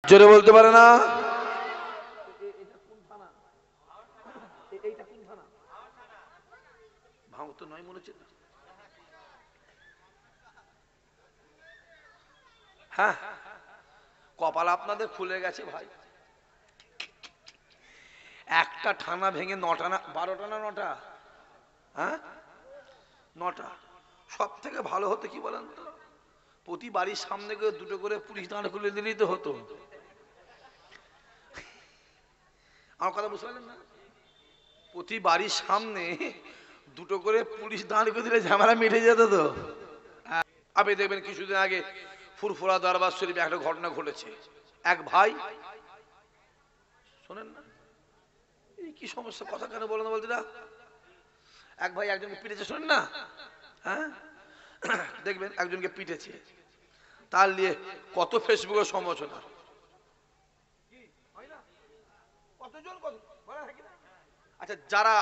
জোরে বলতে পারে না? ভাঙ তো নয় মনে হচ্ছে। হ্যাঁ, কপাল আপনাদের খুলে গেছে ভাই। একটা থানা ভেঙে 9টা না 12টা না 9টা? হ্যাঁ, 9টা। সব থেকে ভালো হতো কি বলেন তো, প্রতি বাড়ির সামনে করে দুটো করে পুলিশ দাঁড় খুলে দিলেই তো হতো। আমার কথা বুঝতে পারলেন না? প্রতি বাড়ির সামনে দুটো করে পুলিশ দাঁড় করে দিলে ঝামেলা মিটে যেত তো। আপনি দেখবেন কিছুদিন আগে ফুরফুরা দরবার শরীফে একটা ঘটনা ঘটেছে। এক ভাই, শোনেন না, এই কি সমস্যা, কথা কেন বলেন না বলতে না? এক ভাই একজনকে পিটেছে, শোনেন না? হ্যাঁ, দেখবেন একজনকে পিটেছে, তার নিয়ে কত ফেসবুকে সমালোচনা। আচ্ছা, যারা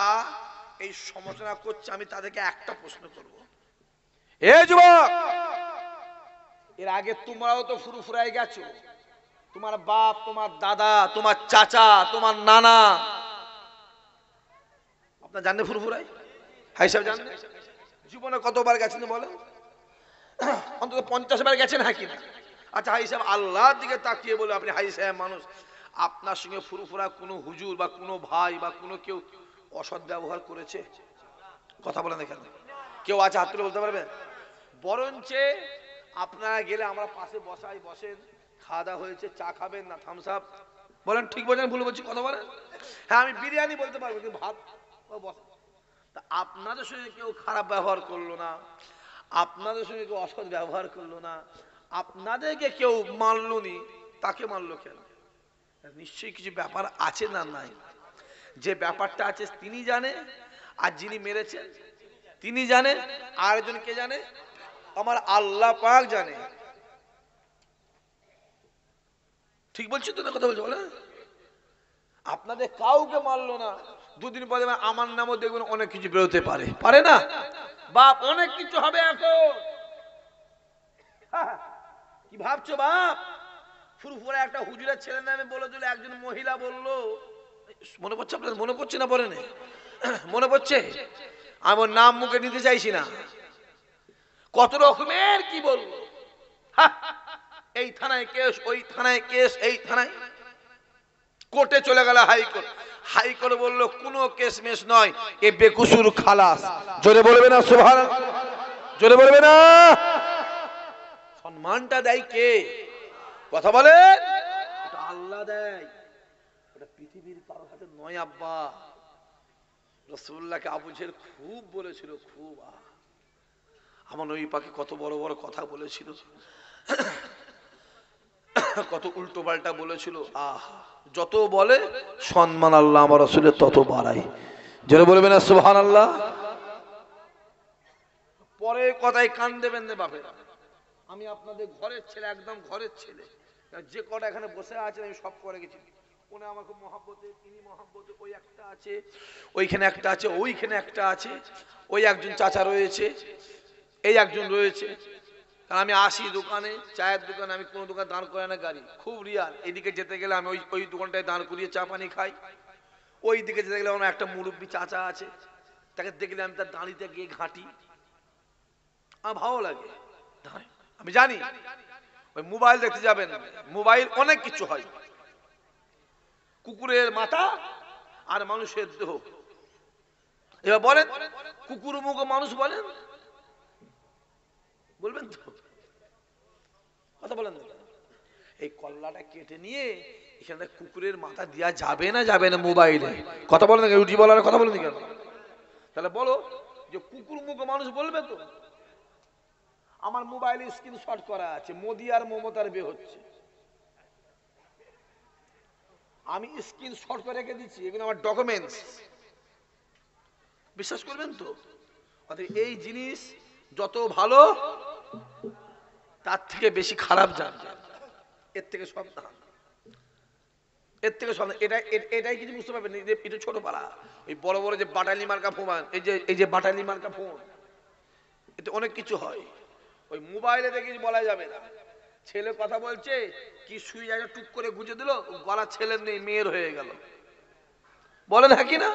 এই সমালোচনা করছে আমি তাদেরকে একটা প্রশ্ন করব, এ যুবক, এর আগে তোমরাও তো ফুরফুরায় গেছো। তোমার বাপ, তোমার দাদা, তোমার চাচা, তোমার নানা, আপনার জানেন ফুরফুরায়? হাই সাহেব জানেন? জীবনে কতবার গেছেন বলেন? অন্তত 50 বার গেছেন, হ্যাঁ কিনা? আচ্ছা হাই সাহেব, আল্লাহর দিকে তাকিয়ে বলে আপনি হাই সাহেব মানুষ, আপনার সঙ্গে ফুরফুরা কোনো হুজুর বা কোনো ভাই বা কোনো কেউ অসৎ ব্যবহার করেছে? কথা বলেন না কেন? কেউ আছে হাত তুলে বলতে পারবেন? বরঞ্চে আপনারা গেলে আমরা পাশে বসাই, বসেন, খাওয়া দাওয়া হয়েছে, চা খাবেন না থামস আপ? বলেন ঠিক বলছেন ভুল বলছি? কথা বলেন। হ্যাঁ, আমি বিরিয়ানি বলতে পারবো, কিন্তু ভাত বসা। তা আপনাদের সঙ্গে কেউ খারাপ ব্যবহার করলো না, আপনাদের সঙ্গে কেউ অসৎ ব্যবহার করলো না, আপনাদেরকে কেউ মানলো নি, তাকে মানলো কেন? নিশ্চয়ই কিছু ব্যাপার আছে না নাই? যে ব্যাপারটা আছে তিনি জানে, আর যিনি মেরেছেন তিনি জানে, আর একজন কে জানে? আমার আল্লাহ পাক জানে। ঠিক বলছি তো না? কথা বলছি বলে, আপনাদের কাউকে মারলো না, দুদিন পরে আমার নামও দেখবেন অনেক কিছু বেরোতে পারে, পারে না? বাপ, অনেক কিছু হবে এখন। কি ভাবছো বাপ? ফুরফুরে একটা হুজুরের ছেলে নামে বলেছিল, একজন মহিলা বলল, মনে পড়ছে আপনাদের? মনে পড়ছে না বলেন? মনে পড়ছে? আমার নাম মুখে নিতে চাইছি না। কত রকমের কি বলবো। এই থানায় কেস, ওই থানায় কেস, এই থানায়, কোর্টে চলে গেল হাইকোর্ট। হাইকোর্ট বলল কোনো কেস মেস নয়, এ বেকুসুর খালাস। জোরে বলবে না সুবহানাল্লাহ? জোরে বলবে না? সম্মানটা দেয় কে? কথা বলে, ওটা আল্লাহ দেয়, ওটা পৃথিবীর কারোর হাতে নয় আব্বা। রাসূলুল্লাহকে আবু জেহেল খুব বলেছিল, খুব। আমার নবী পাকে কত বড় বড় কথা বলেছিল, কত উল্টো পাল্টা বলেছিল। যত বলে সম্মান আল্লাহ আমার রাসূলের তত বাড়াই। যারা বলবেন না সুবহানাল্লাহ? পরে কথায় কান দেবেন না বাপেরা। আমি আপনাদের ঘরের ছেলে, একদম ঘরের ছেলে। যে কটা এখানে বসে আছেন আমি সব করে গেছি। উনি আমাকে মহব্বতে, তিনি মহব্বতে, ওই একটা আছে, ওইখানে একটা আছে, ওইখানে একটা আছে, ওই একজন চাচা রয়েছে, এই একজন রয়েছে। কারণ আমি আসি দোকানে, চায়ের দোকানে, আমি কোনো দোকানে দাঁড় করে না গাড়ি, খুব রিয়াল। এদিকে যেতে গেলে আমি ওই দোকানটায় দাঁড় করিয়ে চা পানি খাই। ওই দিকে যেতে গেলে আমার একটা মুরব্বী চাচা আছে, তাকে দেখলে আমি তার দাঁড়িতে গিয়ে ঘাঁটি, আমার ভালো লাগে। আমি জানি ওই মোবাইল দেখতে যাবেন, মোবাইল অনেক কিছু হয়, কুকুরের মাথা আর মানুষের দেহ। এবার বলেন, কুকুর মুখ মানুষ বলেন, বলবেন তো? কথা বলেন না? এই কল্লাটা কেটে নিয়ে এখানে কুকুরের মাথা দেওয়া যাবে না, যাবে না মোবাইলে? কথা বলেন না? রুটি বলার কথা বলেন কেন? তাহলে বলো যে কুকুর মুখ মানুষ বলবে তো? আমার মোবাইলে স্ক্রিনশট করা আছে, মোদি আর মমতার বিয়ে হচ্ছে, আমি স্ক্রিনশট করে রেখে দিচ্ছি, এগুলো আমার ডকুমেন্টস। বিশ্বাস করবেন তো? এই জিনিস যত ভালো তার থেকে বেশি খারাপ জানবে, এর থেকে সাবধান, এর থেকে সাবধান। এটাই কিছু বুঝতে পারবেন, একটু ছোট পাড়া, ওই বড় বড় যে বাটালি মার্কা ফোন, এই যে বাটালি মার্কা ফোন, এতে অনেক কিছু হয়। ওই মোবাইলে দেখে বলা যাবে না। ছেলে কথা বলছে কি সুই জায়গা টুক করে গুজে দিল, গলা ছেলের নেই মেয়ের হয়ে গেল। বলেন হ্যাঁ কি না?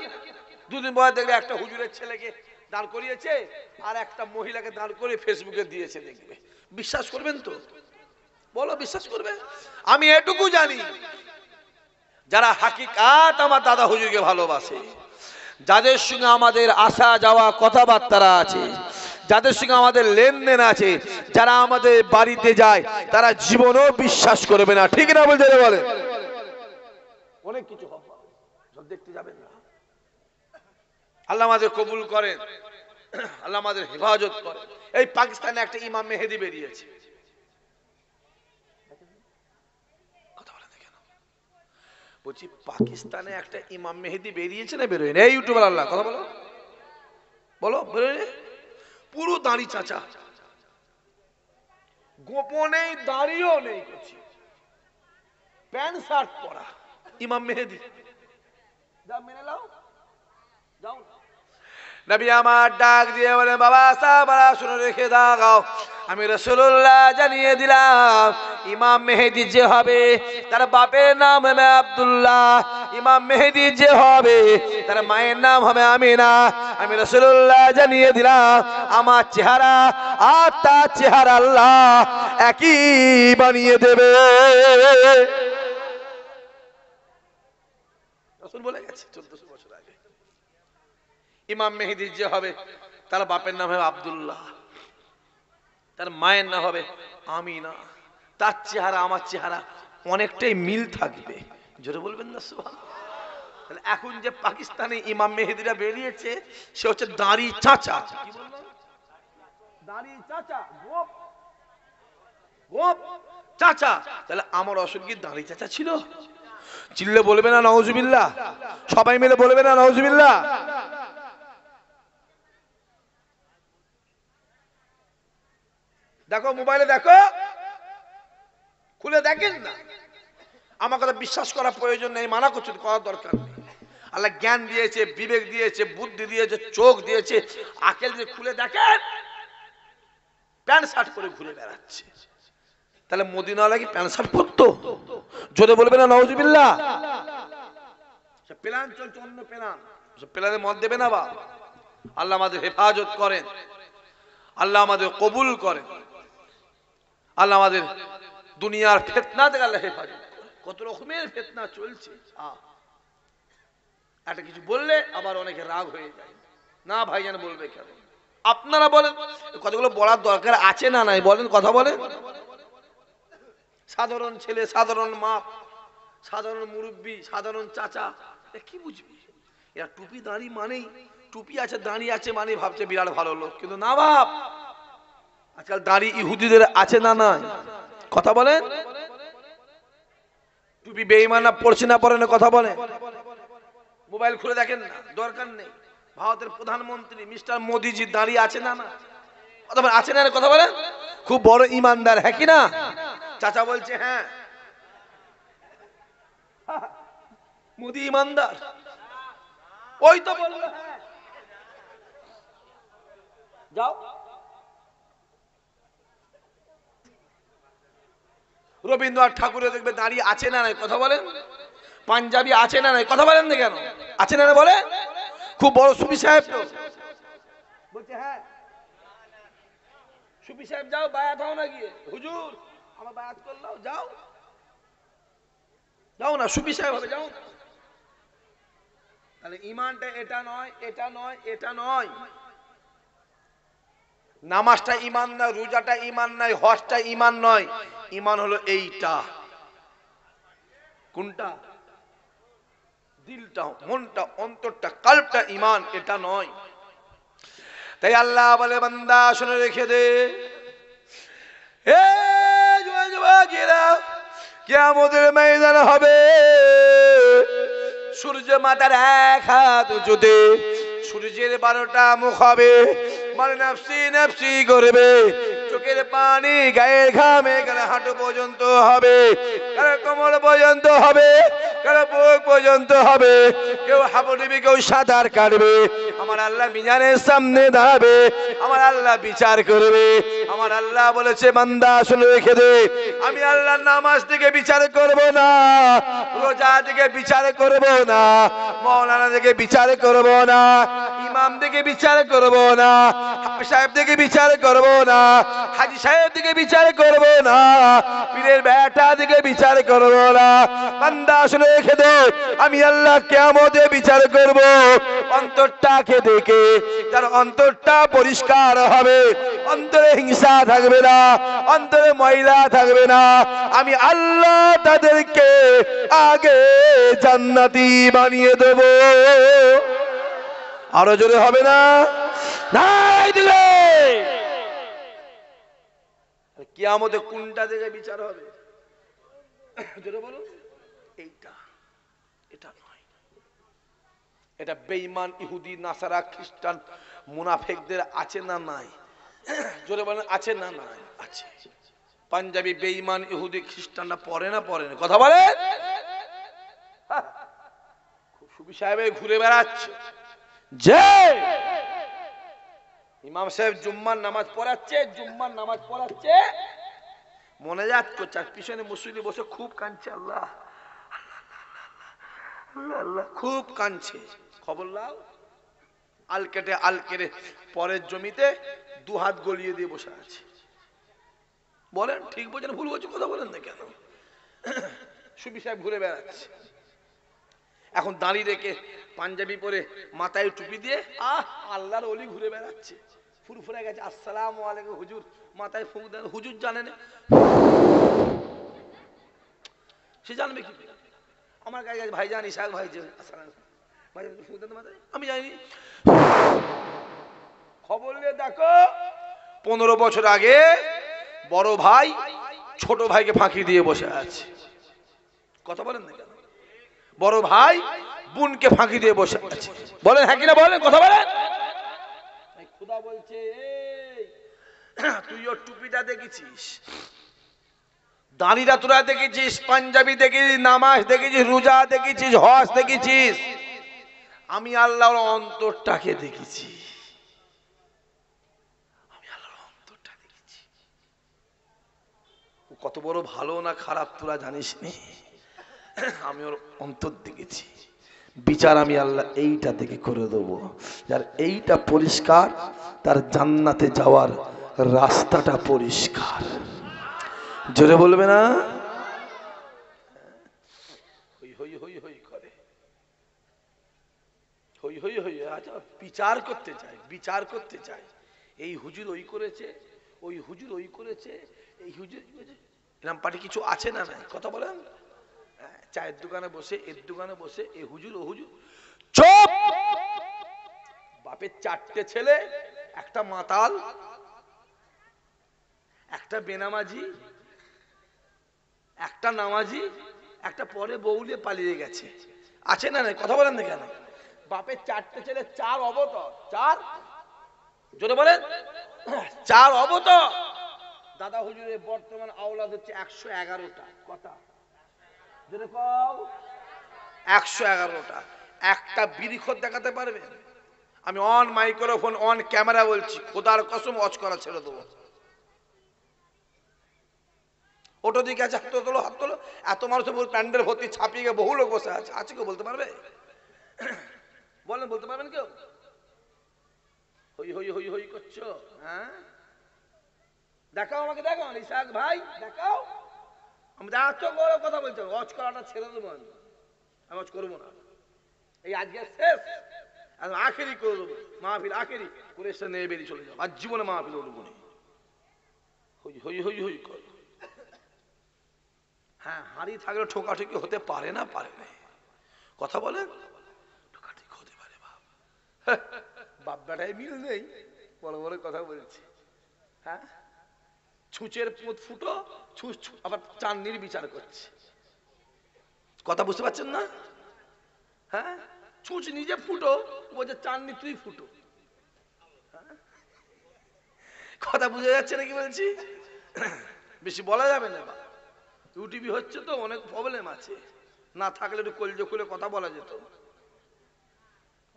দুদিন পরে দেখবে একটা হুজুরের ছেলেকে দাঁড় করিয়েছে আর একটা মহিলাকে দাঁড় করে ফেসবুকে দিয়েছে, দেখবে। বিশ্বাস করবেন তো? বলো বিশ্বাস করবে? আমি এটুকু জানি, যারা হাকিকাত আমার দাদা হুজুরকে ভালোবাসে, যাদের সঙ্গে আমাদের আসা যাওয়া কথাবার্তা আছে, যাদের সঙ্গে আমাদের লেনদেন আছে, যারা আমাদের বাড়িতে যায়, তারা জীবনও বিশ্বাস করবে না। ঠিক না বলতে বলে? অনেক কিছু হবে, সব দেখতে যাবেন না। আল্লাহ আমাদের কবুল করেন, আল্লাহ আমাদের হেফাজত করেন। এই পাকিস্তানে একটা ইমাম মেহেদি বেরিয়েছে, বলছি পাকিস্তানে একটা ইমাম মেহেদি বেরিয়েছে না বেরোয় না? এই ইউটিউবার আল্লাহ কথা বলো, বলো বেরোয়? পুরো দাড়ি চাচা, গোপনে দাড়িও নেই, করছি প্যান্ট শার্ট পরা ইমাম মেহেদি। যা মেনে নাও, যাও। নবী আমার ডাক দিয়ে বলে, বাবা সাহাবারা শুনে রেখে দাও, আমি রাসূলুল্লাহ জানিয়ে দিলাম, ইমাম মেহেদি যে হবে তার বাপের নাম হবে আব্দুল্লাহ, ইমাম মেহেদি যে হবে তার মায়ের নাম হবে আমিনা। আমি রাসূলুল্লাহ জানিয়ে দিলাম, আমার চেহারা আর তার চেহারা আল্লাহ একই বানিয়ে দেবে। রাসূল বলে গেছে 1400 বছর আগে, ইমাম মেহেদি যে হবে তার বাপের নাম হবে আব্দুল্লাহ, তার মায়ের নাম হবে আমিনা। তার চেহারা আমার চেহারা অনেকটাই মিল থাকবে। জোরে বলবেন না সুবহানাল্লাহ? তাহলে এখন যে পাকিস্তানে ইমাম মেহেদিরা বেরিয়েছে, সে হচ্ছে দাড়ি চাচা। কি বললাম? দাড়ি চাচা, গোপ গোপ চাচা। তাহলে আমার রাসূল কি দাড়ি চাচা ছিল? চিল্লে বলবে না নাউজুবিল্লাহ? সবাই মিলে বলবে না নাউজুবিল্লাহ? দেখো মোবাইলে, দেখো খুলে দেখেন না। আমার কথা বিশ্বাস করার প্রয়োজন নেই, মানা করছি, করার দরকার নেই। আল্লাহ জ্ঞান দিয়েছে, বিবেক দিয়েছে, বুদ্ধি দিয়েছে, চোখ দিয়েছে, আকেল দিয়ে খুলে দেখেন প্যান্ট শার্ট পরে ঘুরে বেড়াচ্ছে। তাহলে মদিনাওয়ালা কি প্যান্ট শার্ট পরতো? জোরে বলবে না নাউজুবিল্লাহ? প্ল্যান চলছে, অন্য প্ল্যান, প্ল্যানে মত দেবে না। বা আল্লাহ আমাদের হেফাজত করেন, আল্লাহ আমাদের কবুল করেন, আল্লাহ আমাদের দুনিয়ার ফিতনা থেকে আল্লাহ হেফাজত করেন। কত রকমের ফিতনা চলছে, একটা কিছু বললে আবার অনেকে রাগ হয়ে যায়। না ভাইজান বলবে কেন? আপনারা বলেন কতগুলো বলার দরকার আছে না নাই? বলেন, কথা বলেন। সাধারণ ছেলে, সাধারণ মা, সাধারণ মুরব্বী, সাধারণ চাচা, কি বুঝবি? এরা টুপি দাঁড়ি মানেই, টুপি আছে দাঁড়ি আছে মানে ভাবছে বিরাট ভালো লোক, কিন্তু না ভাব, আজকাল দাঁড়ি ইহুদিদের আছে না নাই? কথা বলেন। টুপি বেঈমান না পড়ছে না পড়ে না? কথা বলেন। মোবাইল খুলে দেখেন না, দরকার নেই। ভারতের প্রধানমন্ত্রী মিস্টার মোদিজি দাঁড়ি আছে না না? কথা বলেন, আছে না? কথা বলেন। খুব বড় ইমানদার, হ্যাঁ কি না? চাচা বলছে হ্যাঁ, মোদি ইমানদার, ওই তো বললো হ্যাঁ। যাও, রবীন্দ্রনাথ ঠাকুরের দেখবে দাঁড়িয়ে আছে না নাই? কথা বলেন। পাঞ্জাবি আছে না নাই? কথা বলেন না কেন? আছে না বলে? খুব বড় সুফি সাহেব তো বলছে হ্যাঁ। সুফি সাহেব যাও বায়াত হও না, গিয়ে হুজুর আমার বায়াত করলাও, যাও যাও না, সুফি সাহেব হবে, যাও। তাহলে ইমানটা এটা নয়, এটা নয়, এটা নয়। নামাজটা ইমান নয়, রোজাটা ইমান নয়, হজটা ইমান নয়। ইমান হলো এইটা। কোনটা? দিলটা, মনটা, অন্তরটা, কলবটা ইমান, এটা নয়। তাই আল্লাহ বলে, বান্দা শুনে রেখে দে, কিয়ামতের ময়দান হবে, সূর্য মাথার এক হাত উঁচুতে, সূর্যের 12টা মুখ হবে, মানে নাফসি নাফসি করবে, চোখের পানি গায়ের ঘামে গেলে হাঁটু পর্যন্ত হবে, কোমর পর্যন্ত হবে। কারো বুক পর্যন্ত হবে, কেউ হাবুডুবি, কেউ সাঁতার কাটবে। আমার আল্লাহ মিজানের সামনে দাঁড়াবে, আমার আল্লাহ বিচার করবে। আমার আল্লাহ বলেছে বান্দা শুনে রেখে দে, আমি আল্লাহ নামাজ থেকে বিচার করব না, রোজা থেকে বিচার করব না, মাওলানা থেকে বিচার করব না, ইমাম থেকে বিচার করব না, হাফেজ সাহেব থেকে বিচার করব না, হাজী সাহেব থেকে বিচার করব না, পীরের বেটা থেকে বিচার করব না। বান্দা শুনে রেখে দে, আমি আল্লাহ কিয়ামতে বিচার করব অন্তরটাকে দেখে। যার অন্তরটা পরিষ্কার হবে, অন্তরে হিংসা থাকবে না, অন্তরে ময়লা থাকবে না, আমি আল্লাহ তাদেরকে আগে জান্নাতি বানিয়ে দেব। আরো জোরে হবে না? নাই দিলে কিয়ামতে কোনটা থেকে বিচার হবে? জোরে বলো। এইটা, এটা নয়। এটা বেঈমান ইহুদি, নাসারা, খ্রিস্টান, মুনাফিকদের আছে না নাই? জোরে বলেন, আছে না নাই? আছে। পাঞ্জাবি বেঈমান ইহুদি খ্রিস্টানরা পড়ে না পড়ে না? কথা বলে। সুবি সাহেব ঘুরে বেড়াচ্ছে, যে ইমাম সাহেব জুম্মার নামাজ পড়াচ্ছে, জুম্মার নামাজ পড়াচ্ছে, মনে যাচ্ছে পিছনে মুসল্লি বসে খুব কাঁদছে, আল্লাহ আল্লাহ, খুব কাঁদছে। খবর লাও, আল কেটে পরের জমিতে দু হাত গলিয়ে দিয়ে বসে আছে। বলেন ঠিক বলছেন ভুল বলছি? কথা বলেন না কেন? সুবি সাহেব ঘুরে বেড়াচ্ছে, এখন দাঁড়িয়ে রেখে পাঞ্জাবি পরে মাথায় টুপি দিয়ে আল্লাহর ওলি ঘুরে বেড়াচ্ছে, ফুরফুরে গেছে। আসসালামু আলাইকুম হুজুর, মাথায় ফুঁক দেন। হুজুর জানেন, সে জানবে কি? আমার কাছে ভাই জানি, ইসাক ভাই আমি জানি। খবর নিয়ে দেখো, 15 বছর আগে বড় ভাই ছোট ভাইকে ফাঁকি দিয়ে বসে আছে। কথা বলেন না কেন? বড় ভাই বোনকে ফাঁকি দিয়ে বসে আছে। বলেন হ্যাঁ কিনা বলেন, কথা বলেন। খোদা বলছে, তুই ওর টুপিটা দেখেছিস, দাড়িটা তোরা দেখেছিস, পাঞ্জাবি দেখেছিস, নামাজ দেখেছিস, রোজা দেখেছিস, হজ দেখেছিস, আমি আল্লাহর অন্তরটাকে দেখেছি। আমি আল্লাহর অন্তরটা দেখেছি। ও কত বড় ভালো না খারাপ তোরা জানিস নি? আমি ওর অন্তর দেখেছি। বিচার আমি আল্লাহ এইটা থেকে করে দেবো। যার এইটা পরিষ্কার, তার জান্নাতে যাওয়ার রাস্তাটা পরিষ্কার। জোরে বলবে না? হই হই হই হই করে, হই হই হই। আচ্ছা, বিচার করতে চাই, বিচার করতে চাই। এই হুজুর ওই করেছে, ওই হুজুর ওই করেছে, এই হুজুর এরকম পার্টি কিছু আছে না নাই? কথা বলেন। চায়ের দোকানে বসে, এর দোকানে বসে, এ হুজুর ও হুজুর। চুপ! বাপের 4টে ছেলে, একটা মাতাল, একটা বেনামাজি, একটা নামাজি, একটা পরে বউলে পালিয়ে গেছে। আছে না নাই? কথা বলেন না কেন? বাপের 4টে ছেলে, 4 অবতর। 4, জোরে বলেন, 4 অবতর। দাদা হুজুরের বর্তমান আওলাদ হচ্ছে 111টা। কথা জোরে কও, 111টা। একটা বিড়িখোর দেখাতে পারবে? আমি অন মাইক্রোফোন, অন ক্যামেরা বলছি, খোদার কসম ওয়াচ করা ছেড়ে দেবো। ওটো দিকে আছে, হাত তোলো, হাত তোলো। এত মানুষের প্যান্ডেল ভর্তি, ছাপিয়ে গিয়ে বহু লোক বসে আছে। আছে কেউ বলতে পারবে? বলেন, বলতে পারবেন কেউ? হই হই হই হই করছো, হ্যাঁ? দেখাও আমাকে, দেখাও ইসাক ভাই, দেখাও। আমি এত বড় কথা বলছি, ওয়াচ করাটা ছেড়ে দেবো। আমি ওয়াচ করবো না। এই আজকে শেষ, আখেরি করে দেবো মাহফিল, আখেরি করে এসে নিয়ে বেরিয়ে চলে যাবো। আর জীবনে মাহফিল উঠবো না। হই হই হই হই কর। হ্যাঁ, হাঁড়ি থাকলে ঠোকাঠুকি হতে পারে না? পারে না। কথা বলেন, ঠোকাঠুকি হতে পারে। বাপ বাপ বেটায় মিল নেই, বড় বড় কথা বলছে। হ্যাঁ, ছুঁচের পুঁত ফুটো, ছুঁচ আবার চান্নির বিচার করছে। কথা বুঝতে পারছেন না? হ্যাঁ, ছুঁচ নিজে ফুটো, বলছে চান্নি তুই ফুটো। কথা বুঝে যাচ্ছে নাকি বলছি? বেশি বলা যাবে না। ইউটিউব হচ্ছে তো, অনেক প্রবলেম আছে। না থাকলে একটু কলজে খুলে কথা বলা যেত।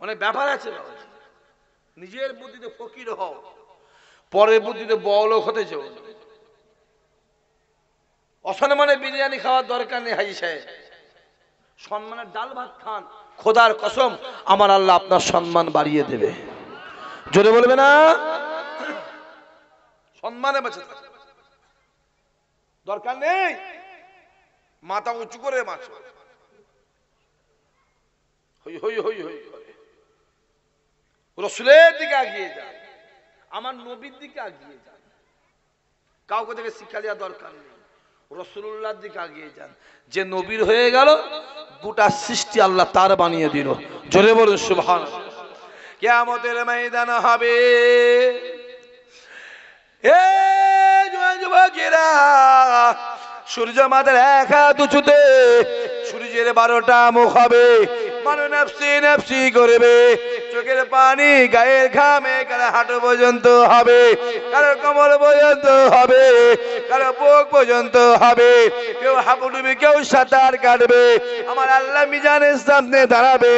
অনেক ব্যাপার আছে বাবাজি। নিজের বুদ্ধিতে ফকির হও, পরের বুদ্ধিতে বড়লোক হতে চাও। অসম্মানে বিরিয়ানি খাওয়ার দরকার নেই হাজি সাহেব, সম্মানের ডাল ভাত খান, খোদার কসম আমার আল্লাহ আপনার সম্মান বাড়িয়ে দেবে। জোরে বলবে না? সম্মানে বেঁচে থাকবে, দরকার নেই মাথা উঁচু করে মাছ হই হই হই হই করে। রসুলের দিকে এগিয়ে যান, আমার নবীর দিকে এগিয়ে যান, কাউকে থেকে শিক্ষা দেওয়ার দরকার নেই। রসুলুল্লাহর দিকে এগিয়ে যান। যে নবীর হয়ে গেল গোটা সৃষ্টি আল্লাহ তার বানিয়ে দিল। জোরে বলুন সুবহানাল্লাহ। কিয়ামতের ময়দান হবে, এ যুবকেরা সূর্য মাথার এক হাত উঁচুতে, সূর্যের 12টা মুখ হবে, মানুষ নাফসি নাফসি করবে, চোখের পানি গায়ের ঘামে কারো হাঁটু পর্যন্ত হবে, কারো কোমর পর্যন্ত হবে, কারো বুক পর্যন্ত হবে, কেউ হাঁপুডুবি কেউ সাঁতার কাটবে। আমার আল্লাহ মিজানের সামনে দাঁড়াবে।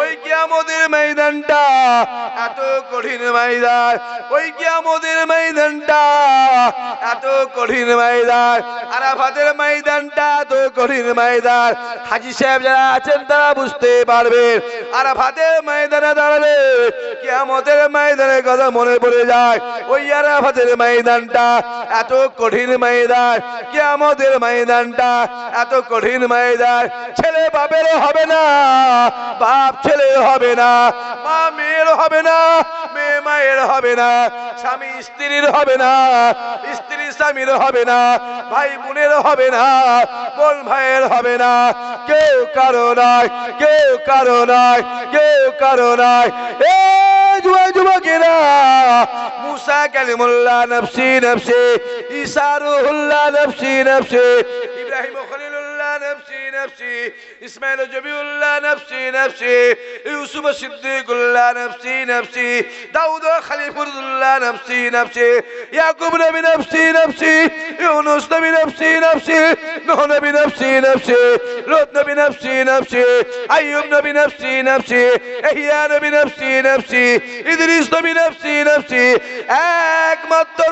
ওই কিয়ামতের ময়দানটা এত কঠিন ময়দান, ওই কিয়ামতের ময়দানটা এত কঠিন ময়দান, আরাফাতের ময়দানটা এত কঠিন ময়দান। হাজী সাহেব যারা আছেন তারা বুঝতে পারবেন। আরাফাতের ময়দানে দাঁড়ালে কিয়ামতের ময়দানের কথা মনে পড়ে যায়। ওই আরাফাতের ময়দানটা এত কঠিন ময়দান, কিয়ামতের ময়দানটা এত কঠিন ময়দান। ছেলে বাপেরও হবে না, বাপ ছেলে হবে না, মা মেয়ের হবে না, মেয়ে মায়ের হবে না, স্বামী স্ত্রীর হবে না, স্ত্রী স্বামীর হবে না, ভাই বোনের হবে না, বোন ভাইয়ের হবে না, কেউ কারো নাই, কেউ কারো নাই, কেউ কারো নাই। এ যুবকেরা, মুসা কালিমুল্লাহ নফসি নফসি, ঈসা রূহুল্লাহ নফসি নফসি, ইব্রাহিম খলিলুল্লাহ নফসি নফসি, ইসমাইল জবিউল্লাহ নফসি নফসি, ইউসুফ সিদ্দিকুল্লাহ নফসি নফসি, দাউদ খলিফুল্লাহ নফসি নফসি, ইয়াকুব নবী নফসি নফসি, ইউনুস নবী নফসি নফসি, নূহ নবী নফসি নফসি, লূত নবী নফসি নফসি, আইয়ুব নবী নফসি নফসি, ইহইয়া নবী নফসি নফসি, ইদরিস নবী নফসি নফসি। একমাত্র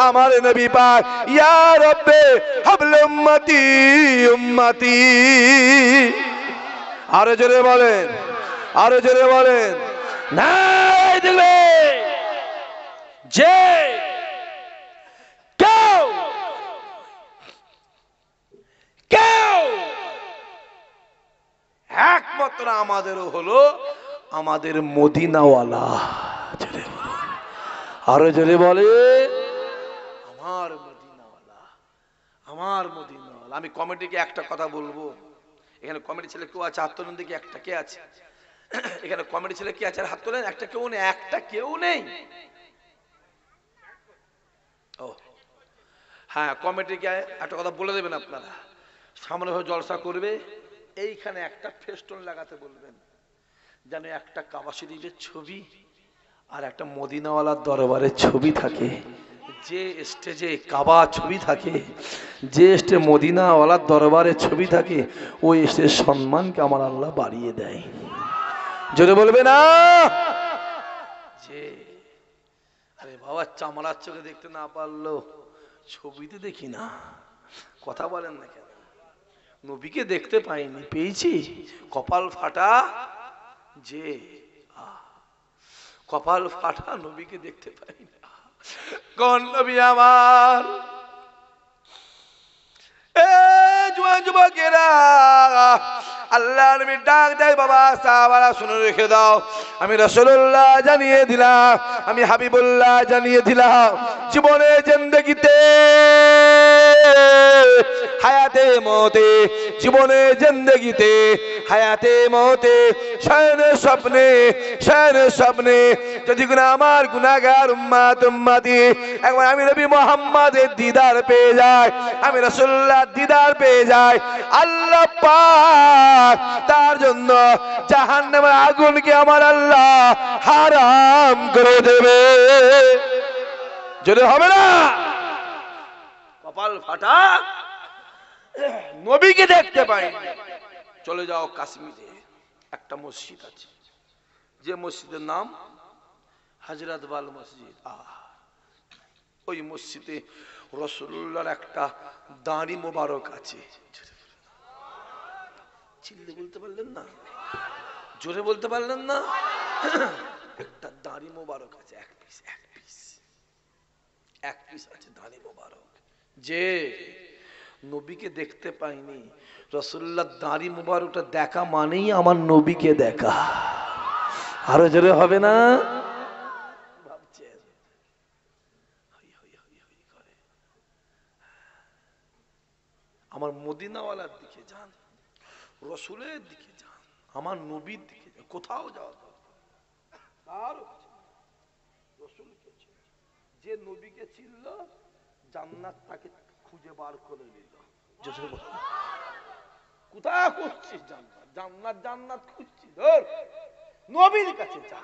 আমার নবী পাক ইয়া রব্বে হাবল উম্মতি উম্মতি। আরো জোরে বলেন, আরো জোরে বলেন, নাই দিলে যে কেউ কেউ একমাত্র আমাদেরও হলো আমাদের মদিনাওয়ালা। আরো জোরে বলে, আমার মদিনাওয়ালা, আমার মদিনাওয়ালা। আমি কমিটিকে একটা কথা বলবো, এখানে কমিটি ছেলে কেউ আছে হাত তোলেন দেখি, একটা কে আছে এখানে কমিটি ছেলে কি আছে হাত তোলেন? একটা কেউ নেই, একটা কেউ নেই। ও হ্যাঁ, কমিটিকে একটা কথা বলে দেবেন আপনারা, সামনে ভাবে জলসা করবে, এইখানে একটা ফেস্টুন লাগাতে বলবেন, যেন একটা কাবা শরীফের ছবি আর একটা মদিনাওয়ালার দরবারের ছবি থাকে। যে স্টেজে কাবা ছবি থাকে, যে স্টেজে মদিনাওয়ালার দরবারের ছবি থাকে, ওই স্টেজের সম্মানকে আমার আল্লাহ বাড়িয়ে দেয়। জোরে বলবে না? যে আরে বাবা, চামড়ার চোখে দেখতে না পারলো ছবিতে দেখি না, কথা বলেন না কেন? নবীকে দেখতে পাইনি, পেয়েছি কপাল ফাটা। যে কপাল ফাটা, নবীকে দেখতে পাই না। কোন নবী আমার? এ যুবকেরা, আল্লাহ নবী ডাক দেয়, বাবা সাহাবারা শুনে রেখে দাও, আমি রাসূলুল্লাহ জানিয়ে দিলাম, আমি হাবিবুল্লাহ জানিয়ে দিলাম, জীবনে জিন্দেগিতে হায়াতে মতে, জীবনে জিন্দেগিতে হায়াতে মতে, শয়নে স্বপ্নে, শয়নে স্বপ্নে যদি কোন আমার গুনাহগার উম্মত উম্মতি একবার আমি নবী মুহাম্মাদের দিদার পেয়ে যায়, আমি রাসূলুল্লাহর দিদার পেয়ে যায়, আল্লাহ পাক তার জন্য জাহান্নামের আগুনকে আমার আল্লাহ হারাম করে দেবে। যদি হবে না কপাল ফাটা, নবীকে দেখতে পাই, চলে যাও কাশ্মীরে, একটা মসজিদ আছে, যে মসজিদের নাম হযরত বাল মসজিদ। ওই মসজিদে রাসূলুল্লাহর একটা দাড়ি মোবারক আছে। চিল্লে বলতে পারলেন না, জোরে বলতে পারলেন না? একটা দাড়ি মোবারক আছে, এক পিস আছে দাড়ি মোবারক। যে নবীকে দেখতে পাইনি, রাসূলুল্লাহর দাড়ি মোবারকটা দেখা মানেই আমার নবীকে দেখা। আরো জোরে হবে না? ভাবছেন আমার মদিনাওয়ালার দিকে যান, রসুলের দিকে যান, আমার নবীর দিকে যান, কোথাও যাওয়া তার রসুলকে যে নবীকে চিনল, জান্নাত তাকে খুঁজে বার করে নিল। কোথায় খুঁজছিস জান্নাত? জান্নাত খুঁজছিস, ধর নবীর কাছে যা।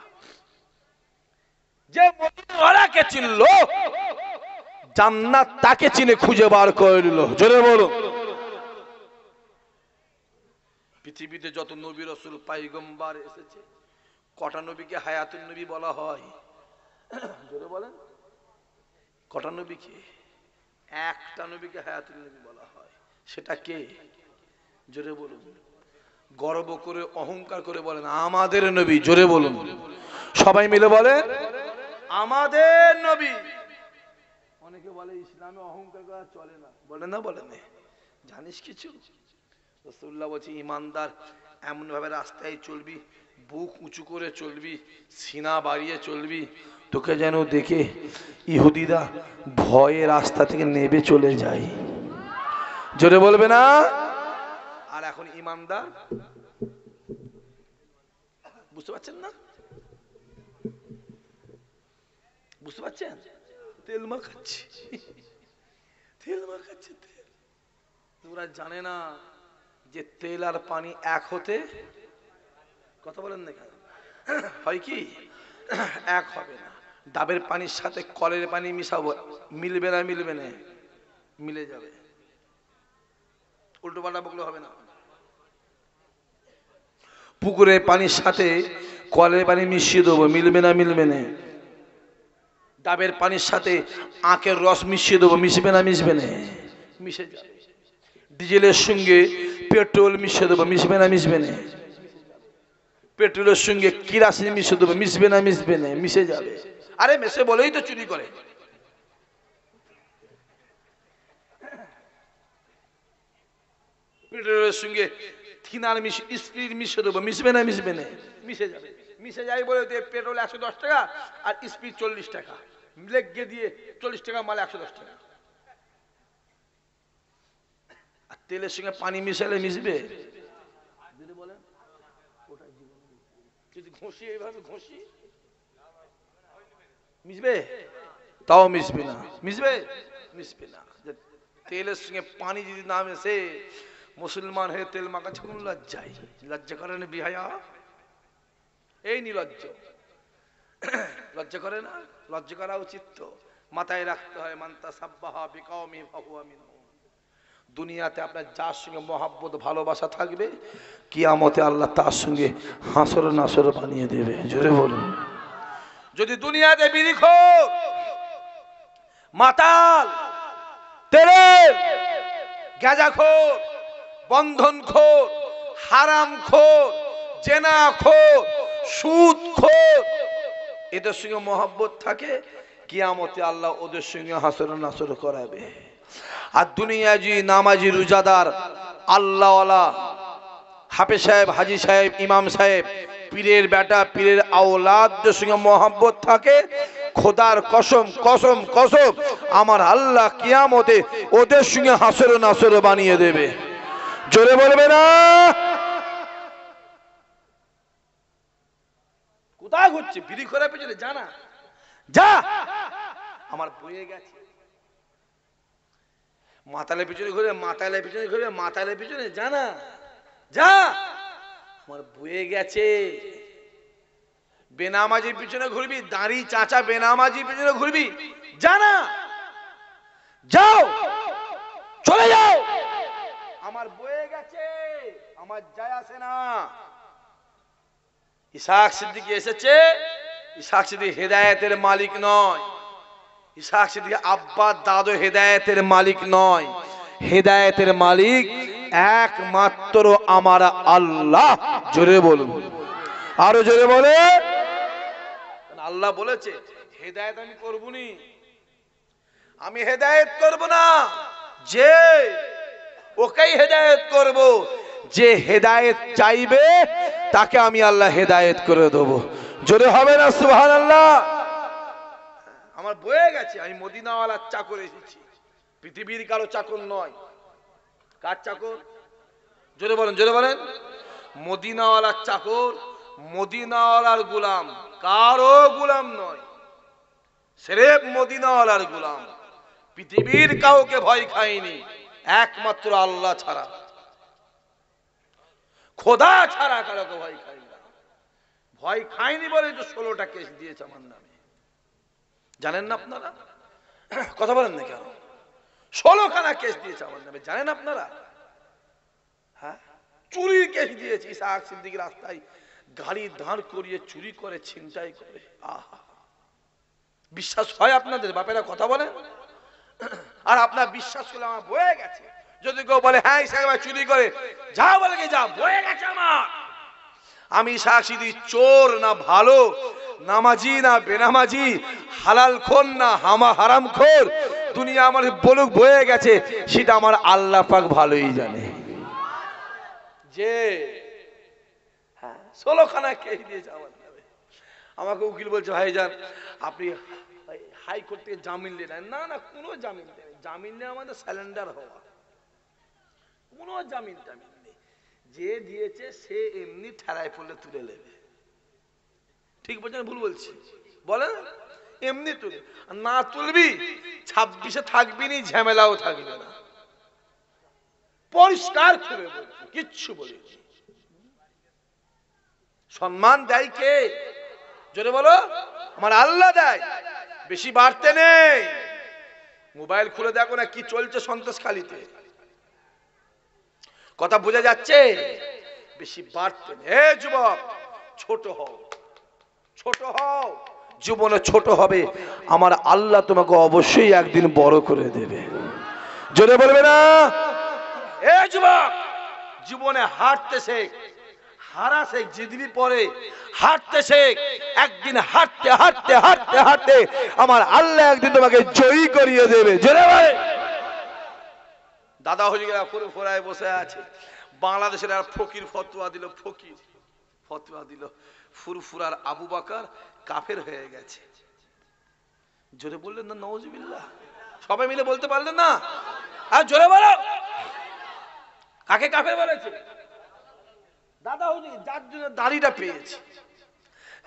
যে মদিনাওয়ালাকে চিনল, জান্নাত তাকে চিনে খুঁজে বার করে নিল। জোরে বলো। পৃথিবীতে যত নবী রাসূল পয়গম্বর এসেছে, কটা নবীকে হায়াতুন নবী বলা হয়? জোরে বলেন, কটা নবীকে? একটা নবীকে হায়াতুন নবী বলা হয়। সেটা কে? জোরে বলুন। গর্ব করে অহংকার করে বলেন আমাদের নবী। জোরে বলুন, সবাই মিলে বলে আমাদের নবী। অনেকে বলে ইসলামে অহংকার করা চলে না, বলে না? বলে না। জানিস কিছু? রাসূলুল্লাহ বলছে ঈমানদার এমন ভাবে রাস্তায় চলবি, বুক উঁচু করে চলবি, সিনা বাড়িয়ে চলবি, তোকে যেন দেখে ইহুদিরা ভয়ে রাস্তা থেকে নেবে চলে যায়। জোরে বলবে না? আর এখন ঈমানদার, বুঝতে পারছেন না? বুঝতে পারছেন? তেল মাখাচ্ছে, তেল মাখাচ্ছে তেল। তোমরা জানে না যে তেল আর পানি এক হতে, কথা বলেন না কেন? হয় কি? এক হবে না। ডাবের পানির সাথে কলের পানি মিশাবো, মিলবে না? মিলবে না? মিলে যাবে। উল্টো পাল্টা বকলে হবে না। পুকুরের পানির সাথে কলের পানি মিশিয়ে দেবো, মিলবে না? মিলবে না? ডাবের পানির সাথে আখের রস মিশিয়ে দেবো, মিশবে না? মিশবে না? মিশে যাবে। ডিজেলের সঙ্গে পেট্রোল মিশিয়ে দেবো, মিশবে না? মিশবে না? পেট্রোলের সঙ্গে কিরাসিন মিশিয়ে দেবো, মিশবে না? মিশবে না? মিশে যাবে। আরে মেশে বলেই তো চুরি করে। পেট্রোলের সঙ্গে থিনার স্পিরিট মিশিয়ে দেবো, মিশবে না? মিশবে না? মিশে যাবে। মিশে যায় বলে পেট্রোল 110 টাকা আর স্পিরিট 40 টাকা, লেগে দিয়ে 40 টাকা মাল 110 টাকা। আর তেলের সঙ্গে পানি মিশালে মিশবে? যদি ঘষি, এইভাবে ঘষি, মিশবে? তাও মিশবে না। মিশবে? মিশবে না। তেলের সঙ্গে পানি যদি না মেশে, মুসলমান হয়ে তেল মাখাচ্ছে কোন লজ্জায়? লজ্জা করে না? বিহায়া, এই নির্লজ্জ। লজ্জা করে না? লজ্জা করা উচিত তো। মাথায় রাখতে হয় মান্তা সাব্বাহা বিকাওমি ফাহুয়া মিনহুম। দুনিয়াতে আপনার যার সঙ্গে মহাব্বত ভালোবাসা থাকবে, কিয়ামতে আল্লাহ তার সঙ্গে হাসর নাসর বানিয়ে দেবে। জোরে বলুন। যদি দুনিয়াতে বিড়িখোর, মাতাল, তেলের, গাঁজাখোর, বন্ধনখোর, হারামখোর, জেনাখোর, সুদখোর, এদের সঙ্গে মহব্বত থাকে, কিয়ামতে আল্লাহ ওদের সঙ্গে হাসর নাসর করাবে। আর দুনিয়াজি, নামাজি, রোজাদার, আল্লাহওয়ালা, হাফেজ সাহেব, হাজি সাহেব, ইমাম সাহেব, পীরের বেটা, পীরের আওলাদদের সঙ্গে মহব্বত থাকে, খোদার কসম কসম কসম আমার আল্লাহ কিয়ামতে ওদের সঙ্গে হাসর নাসর বানিয়ে দেবে। জোরে বলবে না? কোথায় ঘুরছে? বিড়ি খোরার পেছনে জানা যা, আমার বয়ে গেছে। মাতালের পিছনে ঘুরে, মাতালের পিছনে ঘুরে, মাতালের পিছনে জানা যা, আমার বয়ে গেছে। বেনামাজির পিছনে ঘুরবি, দাঁড়ি চাচা বেনামাজির পিছনে ঘুরবি, জানা যাও, চলে যাও। আমার বয়ে গেছে, আমার যায় আসে না। ইসহাক সিদ্দিকী এসেছে, ইসহাক সিদ্দিকী হেদায়েতের মালিক নয়। ইসহাক সিদ্দিকী আব্বা দাদু হেদায়েতের মালিক নয়। হেদায়েতের মালিক একমাত্র আমার আল্লাহ। জোরে বলুন, আরো জোরে বলে। আল্লাহ বলেছে হেদায়েত আমি করব নি, আমি হেদায়েত করব না, যে ওকেই হেদায়েত করব, যে হেদায়েত চাইবে তাকে আমি আল্লাহ হেদায়েত করে দেব। জোরে হবে না সুবহানাল্লাহ? আমার বয়ে গেছে, আমি মদিনাওয়ালার চাকর এসেছি, পৃথিবীর কারো চাকর নয়। কার চাকর? জোরে বলেন, জোরে বলেন। মদিনাওয়ালার চাকর, মদিনাওয়ালার গোলাম, কারো গোলাম নয়, সির্ফ মদিনাওয়ালার গোলাম। পৃথিবীর কাউকে ভয় খাইনি, একমাত্র আল্লাহ ছাড়া, খোদা ছাড়া কাউকে ভয় খাই না। ভয় খাইনি বলে তো 16টা কেস দিয়েছে আমার নামে। জানেন না আপনারা? কথা বলেন না কেন? 16খানা কেস দিয়েছে আমার নামে, জানেন আপনারা? হ্যাঁ, চুরির কেস দিয়েছে। ইসহাক সিদ্দিকী রাস্তায় গাড়ি দাঁড় করিয়ে চুরি করে, ছিনতাই করে। আহা, বিশ্বাস হয় আপনাদের? বাপেরা কথা বলেন। আর আপনার বিশ্বাস করলে আমার বয়ে গেছে। যদি কেউ বলে হ্যাঁ ইসহাক ভাই চুরি করে, যা বলে কি যা, বয়ে গেছে আমার। আমি ইসহাক সিদ্দিকী চোর না ভালো, নামাজি না বেনামাজি, হালাল খোর না হারাম খোর, দুনিয়া আমার বলুক বয়ে গেছে, সেটা আমার আল্লাহ পাক ভালোই জানে। যে 16খানা কেস দিয়েছে আমার নামে। আমাকে উকিল বলছে ভাইজান আপনি হাইকোর্ট থেকে জামিন নেন। না না, কোনো জামিন নেই। জামিন নেই আমাদের স্যালেন্ডার হওয়া, কোনো জামিন টামিন নেই। যে দিয়েছে সে এমনি ঠেলায় পড়লে তুলে নেবে। ঠিক বলছেন, ভুল বলছি বলেন? এমনি তুলে, না তুলবি 26-এ থাকবি নি, ঝামেলাও থাকবে না। পরিষ্কার করে বলছি, কিচ্ছু বলিনি। সম্মান দেয় কে? জোরে বলো। আমার আল্লাহ দেয়, বেশি বাড়তে নেই। মোবাইল খুলে দেখো না কি চলছে সন্তোষখালীতে, কথা বোঝা যাচ্ছে? বেশি বাড়তে নেই। হে যুবক, ছোট হও, ছোট হও। জীবনে ছোট হবে, আমার আল্লাহ তোমাকে অবশ্যই একদিন বড় করে দেবে। জোরে বলবে না? এ যুবক, জীবনে হাঁটতে শেখ, হারা শেখ, জিদবি পরে হাঁটতে শেখ। একদিন হাঁটতে হাঁটতে হাঁটতে হাঁটতে আমার আল্লাহ একদিন তোমাকে জয়ী করিয়ে দেবে। জোরে বলে। দাদা হুজুরেরা ফুরফুরায় বসে আছে, বাংলাদেশের আর ফকির ফতোয়া দিল, ফকির ফতোয়া দিল ফুরফুরার আবু বকর কাফের হয়ে গেছে। জোরে বললেন না নাউজুবিল্লাহ? সবাই মিলে বলতে পারলেন না? আর জোরে বলো, কাকে কাফের বলেছে? দাদা হুজুর, যার জন্য দাড়িটা পেয়েছে,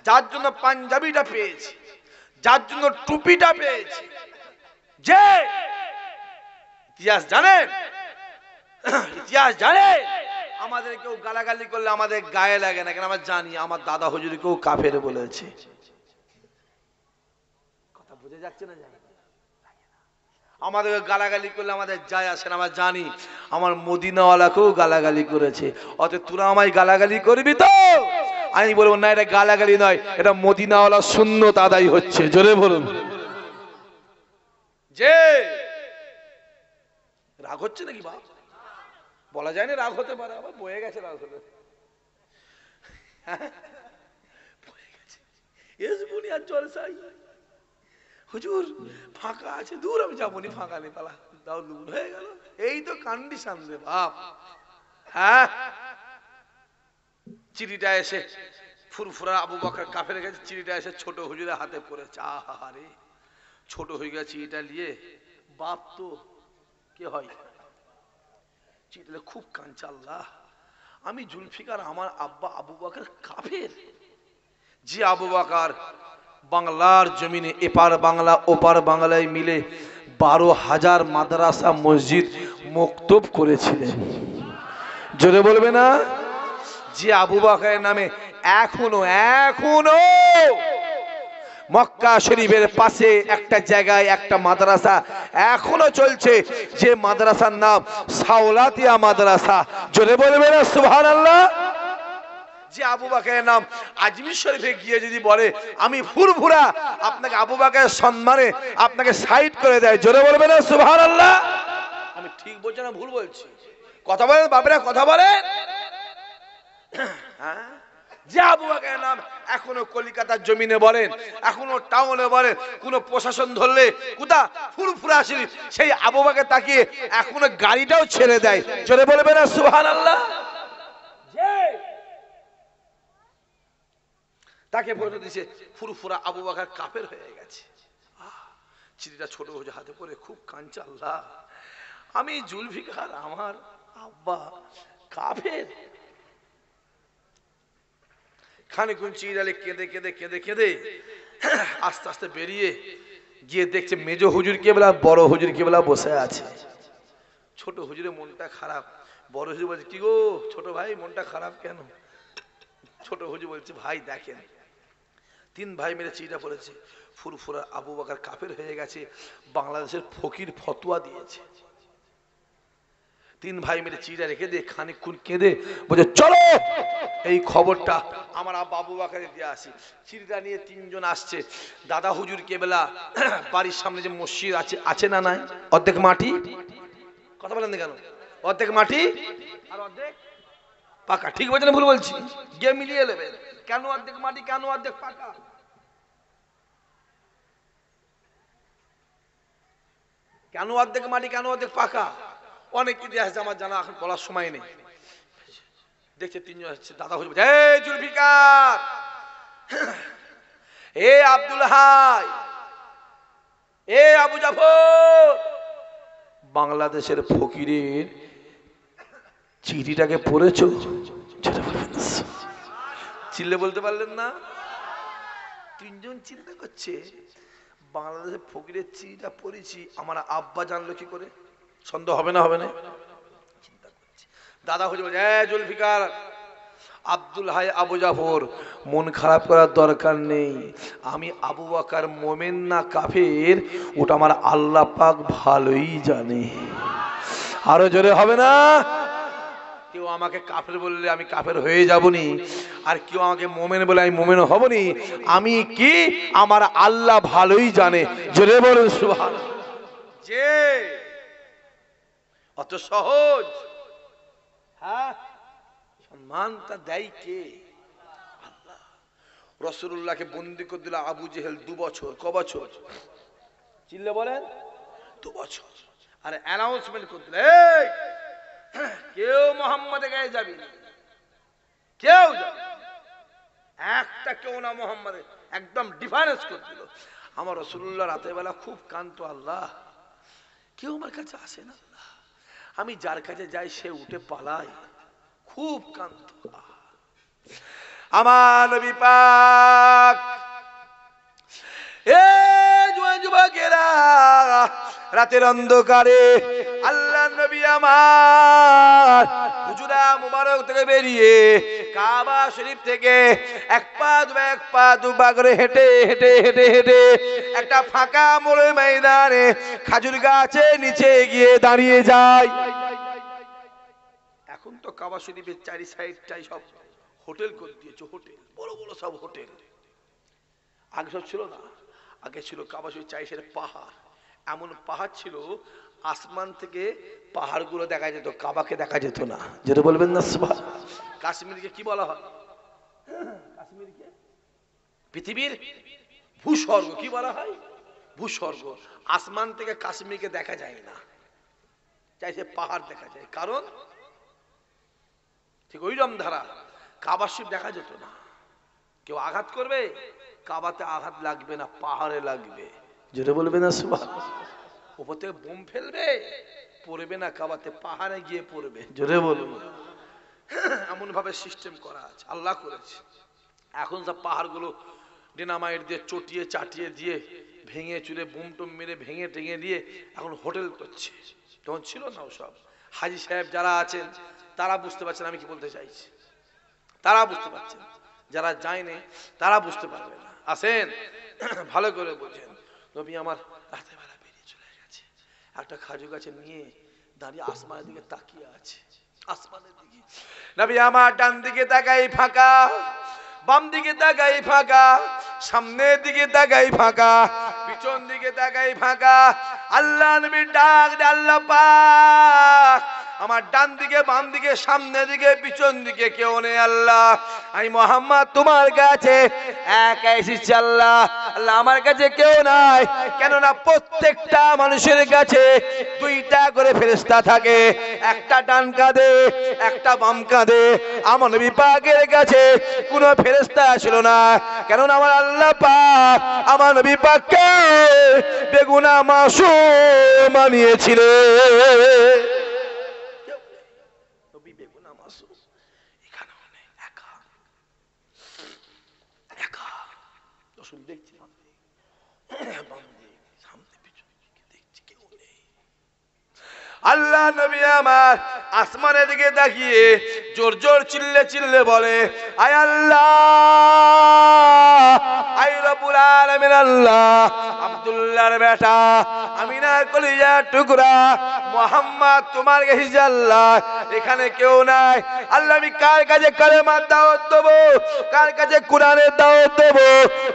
যার জন্য পাঞ্জাবিটা পেয়েছে, যার জন্য টুপিটা পেয়েছে, যে ইতিহাস জানেন, ইতিহাস জানে। আমাদের কেউ গালাগালি করলে আমাদের গায়ে লাগে না, কেন আমরা জানি আমার দাদা হুজুর কেউ কাফের বলেছে। কথা বুঝে যাচ্ছে না? জানি আমাদের গালাগালি করলে আমাদের যায় আসে না, আমরা জানি আমার মদিনাওয়ালাকেও গালাগালি করেছে। অতএব তোরা আমায় গালাগালি করবি তো? আমি বলবো না, এটা গালাগালি নয়, এটা মদিনাওয়ালা সুন্নত আদায় হচ্ছে। জোরে বলুন। যে রাগ হচ্ছে নাকি? বা বলা যায় না, রাগ হতে পারে, আবার বয়ে গেছে রাগ হতে। বয়ে গেছে এসবুনি আর জলসাই। হুজুর ফাঁকা আছে, দূর আমি যাবো নি, ফাঁকা নেই, পালা দাও, দূর হয়ে গেল। এই তো কন্ডিশন রে বাপ। হ্যাঁ, চিঠিটা এসে ফুরফুরা আবু বকর কাফের গেছে, চিঠিটা এসে ছোট হুজুরের হাতে পড়েছে। আহারে, ছোট হয়ে গেছে চিঠিটা নিয়ে, বাপ তো কে হয়, চিঠিটা খুব কাঁদছে, আল্লাহ আমি জুলফিকার, আমার আব্বা আবু বকর কাফের। যে আবু বকর বাংলার জমিনে এপার বাংলা ওপার বাংলায় মিলে 12,000 মাদ্রাসা মসজিদ মক্তব করেছিলেন। জোরে বলবে না? যে আবু বকরের নামে এখনো মক্কা শরীফের পাশে একটা জায়গায় একটা মাদ্রাসা এখনো চলছে, যে মাদ্রাসার নাম সাওলাতিয়া মাদ্রাসা। জোরে বলবেন না সুবহানাল্লাহ। যে আবু বকরের নাম আজমির শরীফে গিয়ে যদি বলে আমি ফুরফুরা, আপনাকে আবু বকরের সম্মানে আপনাকে সাইড করে দেয়। জোরে বলবেন না সুবহানাল্লাহ। আমি ঠিক বলছি না ভুল বলছি? কথা বলেন বাপরা, কথা বলেন। হ্যাঁ, যে আবু বকরের নাম এখনো কলকাতার জমিনে বলেন, এখনো টাউনে বলেন, কোন প্রশাসন ধরলে কোথা ফুরফুরা শরীফ, সেই আবু বকর তাকিয়ে এখনো গাড়িটাও ছেড়ে দেয়। জোরে বলবেন না সুবহানাল্লাহ। তাকে বলে দিছে ফুরফুরা আবু বকর কাফের হয়ে গেছে। চিঠিটা ছোট হয়ে হাতে পড়ে খুব কাঁদছে, আল্লাহ আমি জুলফিকার, আমার আব্বা কাফের। খানিকক্ষণ চিরালে কেঁদে কেঁদে কেঁদে কেঁদে আস্তে আস্তে বেরিয়ে গিয়ে দেখছে মেজো হুজুর কেবলা বড় হুজুর কেবলা বসে আছে। ছোট হুজুরের মনটা খারাপ। বড় হুজুর বলছে কি গো ছোট ভাই, মনটা খারাপ কেন? ছোট হুজুর বলছে ভাই দেখেন, তিন ভাই মিলে চিঠা পড়েছে, ফুরফুরা আবু বকর কাফের হয়ে গেছে, বাংলাদেশের ফকির ফতোয়া দিয়েছে। তিন ভাই মিলে চিঠা রেখে দিয়ে খানিকক্ষণ কেঁদে বলছে চলো এই খবরটা আমার আব্বা আবু বকরের দিয়ে আসি। চিঠিটা নিয়ে তিনজন আসছে। দাদা হুজুর কেবলা বাড়ির সামনে যে মসজিদ আছে, আছে না নাই? অর্ধেক মাটি, কথা বলেন না কেন? অর্ধেক মাটি আর অর্ধেক পাকা। ঠিক বলছেন ভুল বলছি? গিয়ে মিলিয়ে নেবেন। কেন অর্ধেক মাটি, কেন অর্ধেক পাকা? কেন অর্ধেক মাটি, কেন অর্ধেক পাকা? অনেক ইতিহাস আমার জানা, এখন বলার সময় নেই। দেখছে তিনজন আসছে। দাদা হুজুর বলছে এই জুলফিকার, এ আব্দুল হাই, এ আবু জাফর, বাংলাদেশের ফকিরের চিঠিটাকে পড়েছো? চিল্লে বলতে পারলেন না? তিনজন চিন্তা করছে বাংলাদেশের ফকিরের চিঠিটা পড়েছি, আমার আব্বা জানলো কি করে? সন্দেহ হবে না? হবে না? চিন্তা করছে। দাদা হুজুর বলছে এ জুলফিকার, আব্দুল হাই, আবু জাফর, মন খারাপ করার দরকার নেই। আমি আবু বকর মোমেন না কাফের, ওটা আমার আল্লাহ পাক ভালোই জানে। আরো জোরে হবে না? কেউ আমাকে কাফের বললে আমি কাফের হয়ে যাবনি, আর কেউ আমাকে মোমেন বলে আমি মোমেন হবনি। আমি কি, আমার আল্লাহ ভালোই জানে। জোরে বলুন সুবহানাল্লাহ। যে অত সহজ, হ্যাঁ, সম্মানটা দেয় কে? আল্লাহ। রাসূলুল্লাহকে বন্দী করে দিল আবু জেহেল 2 বছর। ক বছর? চিল্লে বলেন। 2 বছর। আর অ্যানাউন্সমেন্ট করে দিল এই কেউ মুহাম্মাদের গায়ে যাবি না, কেউ যাবে একটা, কেউ না মুহাম্মাদের, একদম ডিফারেন্স করে দিল। আমার রাসূলুল্লাহ রাতের বেলা খুব কাঁদতো, আল্লাহ কেউ আমার কাছে আসে না, আল্লাহ আমি যার কাছে যাই সে উঠে পালায়, খুব কাঁদতো। আমার নবী পাক, এ যুবকেরা, রাতের অন্ধকারে আল্লাহ নবী আমার হুজুরা মুবারক থেকে বেরিয়ে কাবা শরীফ থেকে এক পা দুপা করে হেঁটে হেঁটে হেঁটে হেঁটে একটা ফাঁকা মোড়ের ময়দানে খাজুর গাছের নিচে গিয়ে দাঁড়িয়ে যায়। এখন তো কাবা শরীফের চারি সাইডটাই সব হোটেল করে দিয়েছে, হোটেল, বড় বড় সব হোটেল। আগে সব ছিল না, আগে ছিল কাবা শরীফ চারি সাইডে পাহাড়। এমন পাহাড় ছিল আসমান থেকে পাহাড়গুলো দেখা যেত, কাবাকে দেখা যেত না। যেটা বলবেন না সুবহানাল্লাহ। কাশ্মীরকে কি বলা হয়? কাশ্মীরকে পৃথিবীর ভূস্বর্গ কি বলা হয়? ভূস্বর্গ। আসমান থেকে কাশ্মীরকে দেখা যায় না, চাইছে পাহাড় দেখা যায়। কারণ ঠিক ওই রকম ধারা কাবা শরীফ দেখা যেত না। কেউ আঘাত করবে, কাবাতে আঘাত লাগবে না, পাহাড়ে লাগবে। যেটা বলবে না সুবহানাল্লাহ। উপর থেকে বোম ফেলবে, পড়বে না কাবাতে, পাহাড়ে গিয়ে পড়বে। জোরে বলুন। এমন ভাবে সিস্টেম করা আছে, আল্লাহ করেছে। এখন সব পাহাড়গুলো ডিনামাইট দিয়ে চটিয়ে চাটিয়ে দিয়ে ভেঙে চুরে বোম টোম মেরে ভেঙে টেঙে দিয়ে এখন হোটেল করছে। তখন ছিল না ওসব। হাজী সাহেব যারা আছেন তারা বুঝতে পারছেন আমি কি বলতে চাইছি, তারা বুঝতে পারছেন। যারা যায়নি তারা বুঝতে পারবে না। আসেন ভালো করে বোঝেন। নবী আমার রাতে বেলা বেরিয়ে চলে গেছে, একটা খাজু গাছে নিয়ে দাঁড়িয়ে আসমানের দিকে তাকিয়ে আছে। আসমানের দিকে নবী আমার ডান দিকে তাকাই ফাঁকা, বাম দিকে তাকাই ফাঁকা, সামনের দিকে তাকাই ফাঁকা, পিছন দিকে তাকাই ফাঁকা। আল্লাহ নবী ডাক দে, আল্লাহ পাক আমার ডান দিকে বাম দিকে সামনের দিকে পিছন দিকে কেউ নেই। আল্লাহ আমি মুহাম্মদ তোমার কাছে একা এসেছি। আল্লাহ আল্লাহ আমার কাছে কেউ নাই, কেননা প্রত্যেকটা মানুষের কাছে দুইটা করে ফেরেশতা থাকে, একটা ডান কাঁধে একটা বাম কাঁধে। আমার নবী পাকের কাছে কোনো ফেরেশতা ছিল না, কেননা আমার আল্লাহ পাক আমার নবী পাককে বেগুনা মাসুম বানিয়েছিলেন। আল্লাহ নবী আমার আসমানের দিকে তাকিয়ে জোর জোর চিল্লে চিল্লে বলে, আয় আল্লাহ, আয় রব্বুল আলামিন, আল্লাহ আব্দুল্লাহর বেটা আমিনার কলিজার টুকরা মুহাম্মদ তোমার কাছে। আল্লাহ এখানে কেউ নাই। আল্লাহ আমি কার কাছে কালেমার দাওয়াত দেব, কার কাছে কোরআনের দাওয়াত দেব,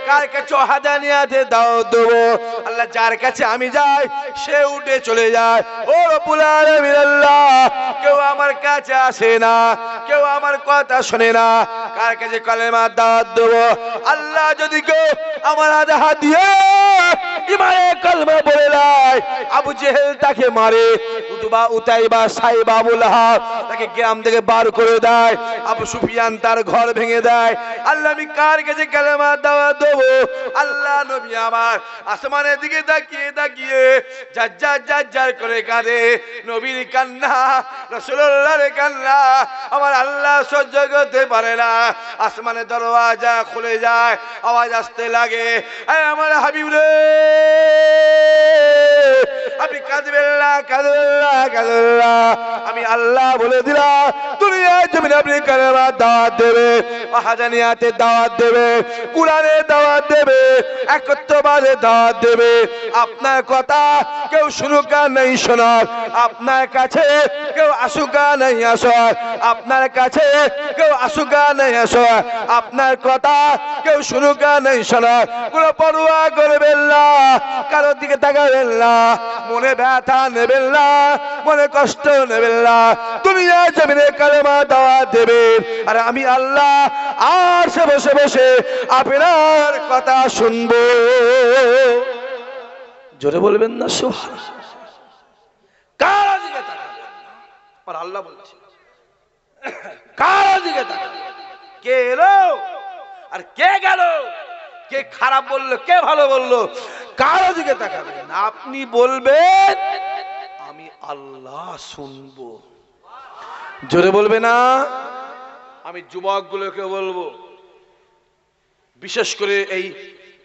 কার কাছে ওয়াহদানিয়াতের দাওয়াত দেব? আল্লাহ যার কাছে আমি যাই সে উঠে চলে যায়। ও রব্বুল আলামিন, আল্লাহ কেউ আমার কাছে আসে না, কেউ আমার কথা শোনে না, কার কাছে কালেমার দাওয়াত দেব? আল্লাহ যদি কেউ আমার হাতে হাত দিয়ে ইমানে কালেমা বলে দেয়, আবু জেহেল তাকে মারে, উতবা উতাইবা সাইবা আবু লাহাব তাকে গ্রাম থেকে বার করে দেয়, আবু সুফিয়ান তার ঘর ভেঙে দেয়। আল্লাহ আমি কার কাছে কালেমার দাওয়াত দেব? আল্লাহ নবী আমার আসমানের দিকে তাকিয়ে তাকিয়ে জাজ্জার জাজ্জার করে কাঁদে। নবীর কান্না, রাসূলুল্লাহর কান্না আমার আল্লাহ সহ্য করতে পারে না। আসমানের দরওয়াজা খুলে যায়, আওয়াজ আসতে লাগে, আয় আমার হাবিব রে, আপনি কাঁদবেন না, কাঁদবেন না, কাঁদবেন না। আমি আল্লাহ বলে দিলাম দুনিয়ার জমিনে আপনি কালেমার দাওয়াত দেবে, ওয়াহদানিয়াতের দাওয়াত দেবে, কুরআনের দাওয়াত দেবে, একত্ববাদের দাওয়াত দেবে। আপনার কথা কেউ শুনুক আর নাই শোনার, আপনার কাছে কেউ আসুক আর নাই আসর, আপনার কাছে কেউ আসুক আর নাই আসর, আপনার কথা কেউ শুনুক আর নাই শোনার, কোনো পরোয়া করবেন না, কারোর দিকে তাকাবেন না, মনে ব্যথা নেবেন না, মনে কষ্ট নেবেন না। দুনিয়া জমিনে কালেমা দাওয়াত দেবেন, আর আমি আল্লাহ আর সে বসে বসে আপনার কথা শুনবো। জোরে বলবেন না সুবহানাল্লাহ। কার দিকে তাকাবেন? আর আল্লাহ বলছে কার দিকে তাকাবেন? কে এলো আর কে গেল, কে খারাপ বললো, কে ভালো বললো, কার দিকে তাকাবেন? আপনি বলবেন আমি আল্লাহ শুনবো। জোরে বলবে না? আমি যুবকগুলোকে বলবো, বিশেষ করে এই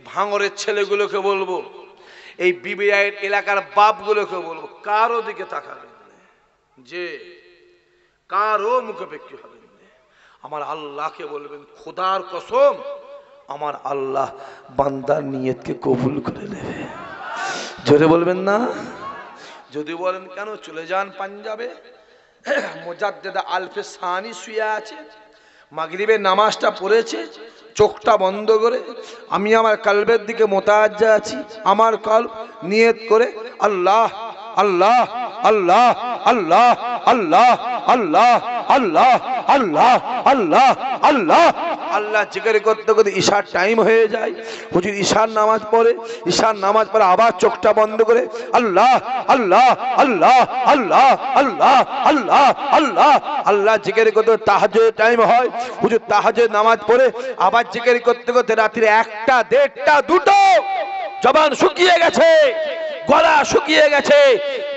ভাঙরের ছেলেগুলোকে বলবো, এই বিবিআইয়ের এলাকার বাপগুলোকে বলবো, কারো দিকে তাকাবেন যে কারো মুখাপেক্ষী হবেন। আমার আল্লাহকে বলবেন, খোদার কসম আমার আল্লাহ বান্দার নিয়তকে কবুল করে নেবে। জোরে বলবেন না? যদি বলেন কেন, চলে যান পাঞ্জাবে, মুজাদ্দেদ আলফে সানি শুয়ে আছে, মাগরিবের নামাজটা পড়েছে, চোখটা বন্ধ করে আমি আমার কলবের দিকে মোতাজ্জা আছি, আমার কলব নিয়ত করে আল্লাহ আল্লাহ আল্লাহ আল্লাহ আল্লাহ আল্লাহ আল্লাহ আল্লাহ আল্লাহ আল্লাহ আল্লাহ জিকির করতে করতে ঈশার টাইম হয়ে যায়। হুজুর ঈশার নামাজ পড়ে, ঈশার নামাজ পড়ে আবার চোখটা বন্ধ করে আল্লাহ আল্লাহ আল্লাহ আল্লাহ আল্লাহ আল্লাহ আল্লাহ আল্লাহ জিকির করতে তাহাজ্জুদের টাইম হয়। হুজুর তাহাজ্জুদ নামাজ পড়ে আবার জিকির করতে করতে রাত্রি 1টা 1:30 2টো, জবান শুকিয়ে গেছে, গলা শুকিয়ে গেছে,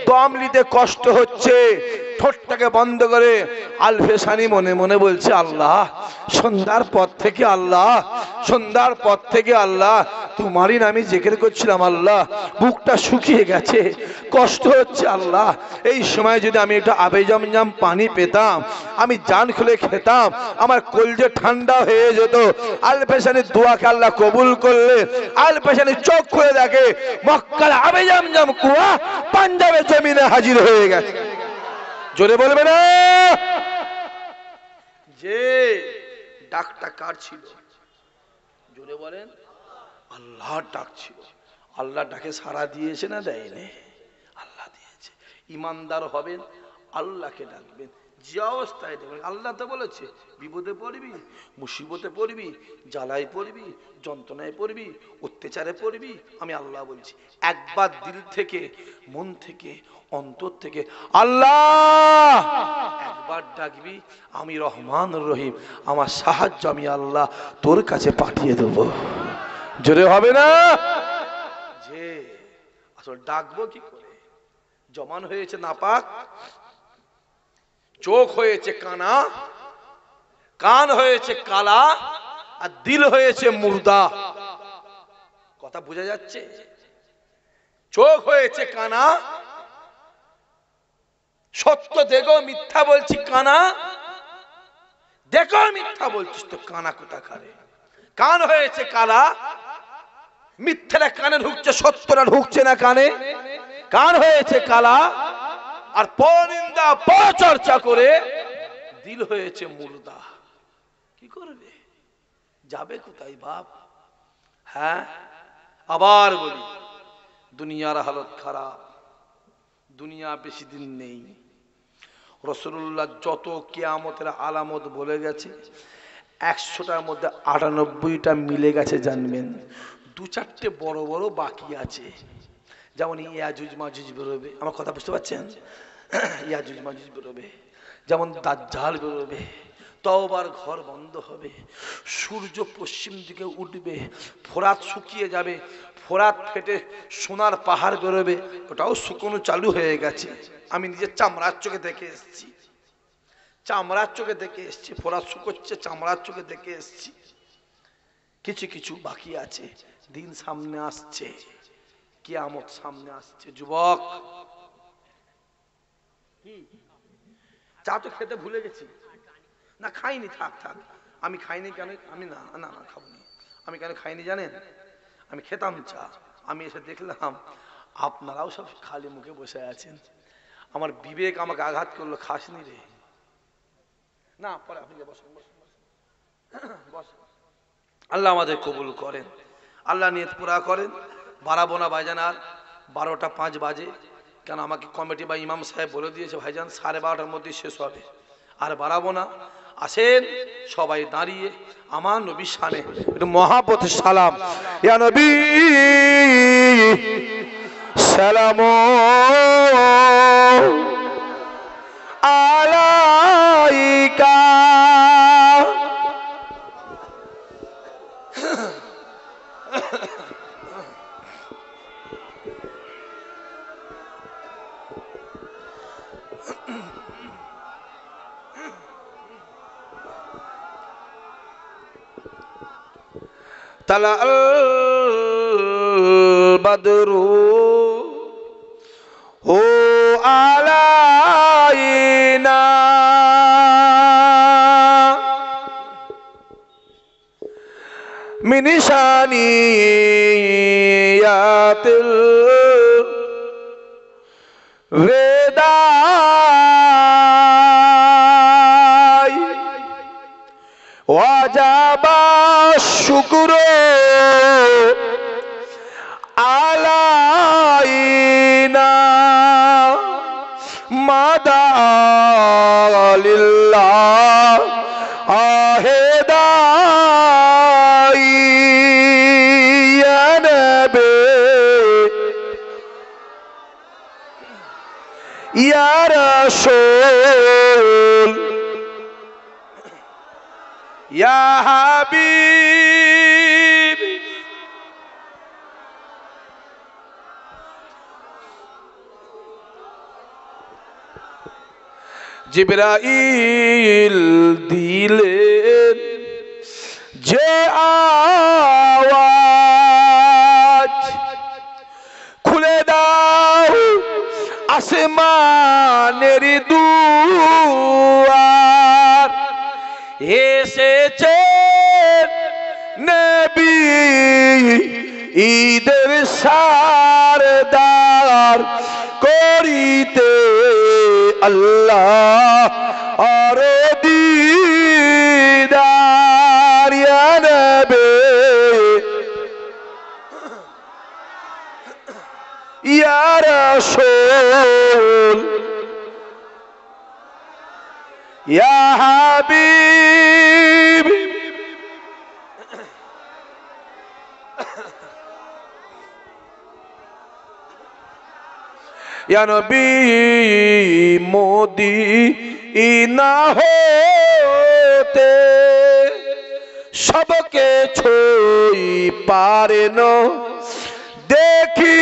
দম নিতে কষ্ট হচ্ছে, ঠোঁটটাকে বন্ধ করে আলফে সানি মনে মনে বলছে আল্লাহ সন্ধ্যার পর থেকে, আল্লাহ সন্ধ্যার পর থেকে, আল্লাহ তোমারই নামে জিকির করছিলাম আল্লাহ, বুকটা শুকিয়ে গেছে, কষ্ট হচ্ছে আল্লাহ। এই সময় যদি আমি একটু আবে জমজম পানি পেতাম, আমি জান খুলে খেতাম, আমার কলজে ঠান্ডা হয়ে যেত। আল পেশানির দোয়াকে আল্লাহ কবুল করলে, আল পেশানির চোখ খুলে দেখে মক্কার আবে জমজম কুয়া পাঞ্জাবের জমিনে হাজির হয়ে গেছে। জোরে বলবে না? যে ডাকটা কার ছিল? জোরে বলেন। আল্লাহর ডাক ছিল। আল্লাহ ডাকে সাড়া দিয়েছে না দেয়নি? আল্লাহ দিয়েছে। ইমানদার হবেন, আল্লাহকে ডাকবেন, যে অবস্থায় দেখবেন। আল্লাহ তো বলেছে বিপদে পড়বি, মুসিবতে পড়বি, জ্বালায় পড়বি, যন্ত্রণায় পড়বি, অত্যাচারে পড়বি, আমি আল্লাহ বলছি একবার দিল থেকে, মন থেকে, অন্তর থেকে আল্লাহ একবার ডাকবি, আমি রহমান রহিম, আমার সাহায্য আমি আল্লাহ তোর কাছে পাঠিয়ে দেবো। জোরে হবে না? যে আসলে ডাকবো কি করে? জমান হয়েছে নাপাক, চোখ হয়েছে কানা, কান হয়েছে কালা, আর দিল হয়েছে মুর্দা। কথা বোঝা যাচ্ছে? চোখ হয়েছে কানা, সত্য দেখো মিথ্যা বলছি কানা, দেখো মিথ্যা বলছিস তো কানা কোথাকারে। কান হয়েছে কালা, মিথ্যাটা কানে ঢুকছে, সত্যটা ঢুকছে না কানে। কান হয়েছে কালা, আর পরনিন্দা পরচর্চা করে দিল হয়েছে মুর্দা। কি করবে? যাবে কোথায় বাপ? হ্যাঁ, আবার বলি, দুনিয়ার হালত খারাপ, দুনিয়া বেশি দিন নেই। রাসূলুল্লাহ যত কিয়ামতের আলামত বলে গেছে, 100টার মধ্যে 98টা মিলে গেছে জানবেন। 2-4টে বড় বড় বাকি আছে। যেমন ইয়াজুজ মাজুজ বেরোবে, আমার কথা বুঝতে পারছেন? ইয়াজুজ মাজুজ বেরোবে, যেমন দাজ্জাল বেরোবে, তওবার ঘর বন্ধ হবে, সূর্য পশ্চিম দিকে উঠবে, ফোরাত শুকিয়ে যাবে, ফোরাত ফেটে সোনার পাহাড় বেরোবে, ওটাও শুকনো চালু হয়ে গেছে। আমি নিজের চামড়ার চোখে দেখে এসেছি, চামড়ার চোখে দেখে এসেছি, ফোরাত শুকোচ্ছে চামড়ার চোখে দেখে এসেছি। কিছু কিছু বাকি আছে, দিন সামনে আসছে, কিয়ামত সামনে আসছে। যুবক, চা তো খেতে ভুলে গেছি না, খাইনি, থাক থাক, আমি খাইনি কেন? আমি না না না খাবো না। আমি কেন খাইনি জানেন? আমি খেতাম চা, আমি এসে দেখলাম আপনারাও সব খালি মুখে বসে আছেন। আমার বিবেক আমাকে আঘাত করলো, খাসনি রে। না, পরে আপনি বসুন, বসুন। আল্লাহ আমাদের কবুল করেন, আল্লাহ নিয়ত পুরা করেন। বাড়াবো না ভাইজান, আর 12টা 5 বাজে। কেন আমাকে কমিটি বা ইমাম সাহেব বলে দিয়েছে ভাইজান 12:30টার মধ্যে শেষ হবে, আর বাড়াবো না। আসেন সবাই দাঁড়িয়ে আমার নবীর শানে একটু মহাব্বত সালাম। ইয়া নবী সালাম আলাইকা। তালা আল বদরু ও আলাইনা মিন শানিয়াতিল রেদাই ওয়াজাবা শুকরু আলাইনা মাদালিল্লাহ আহেদাই ইয়া নবী ইয়া রাসূল ইয়া হাবিব। জিবরাইল দিলেন যে আওয়াজ আসমানের দুয়ার এসেছে নবী ঈদের সারদার করিতে আল্লাহ আর দিদার ইয়া নবী ইয়া রাসূল ইয়া হাবিব ইয়া নবী মদিনা হতে সবকে ছুঁই পারেন দেখিতে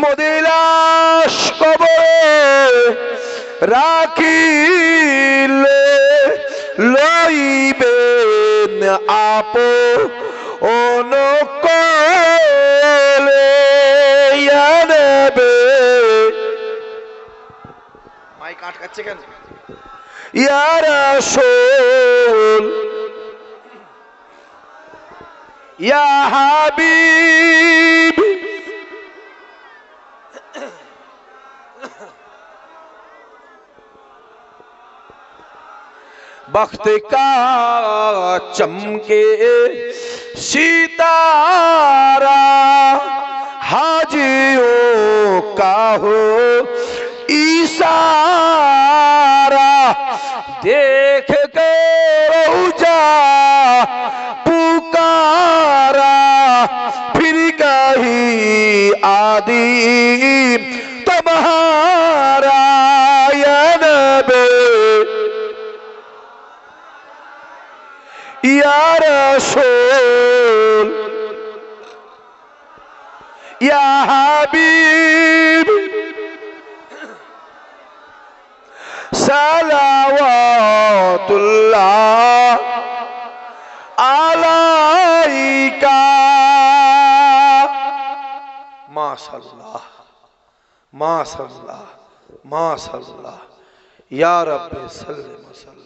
মদিনাস কবরে রাখিলে লইবেন আপন কোলে ইয়া নবী মাইক আটকাচ্ছে কেন ইয়া রাসূল ইয়া হাবিব वक्त का चमके सितारा हाजियों का हो इशारा देख के रोजा पुकारा फिर कहीं आदि तुम्हारा या नबी या रसूल या हबीब सलावतुल्लाह अलैका माशाअल्लाह माशाअल्लाह माशाअल्लाह या रब्बी सल्लि वसल्लम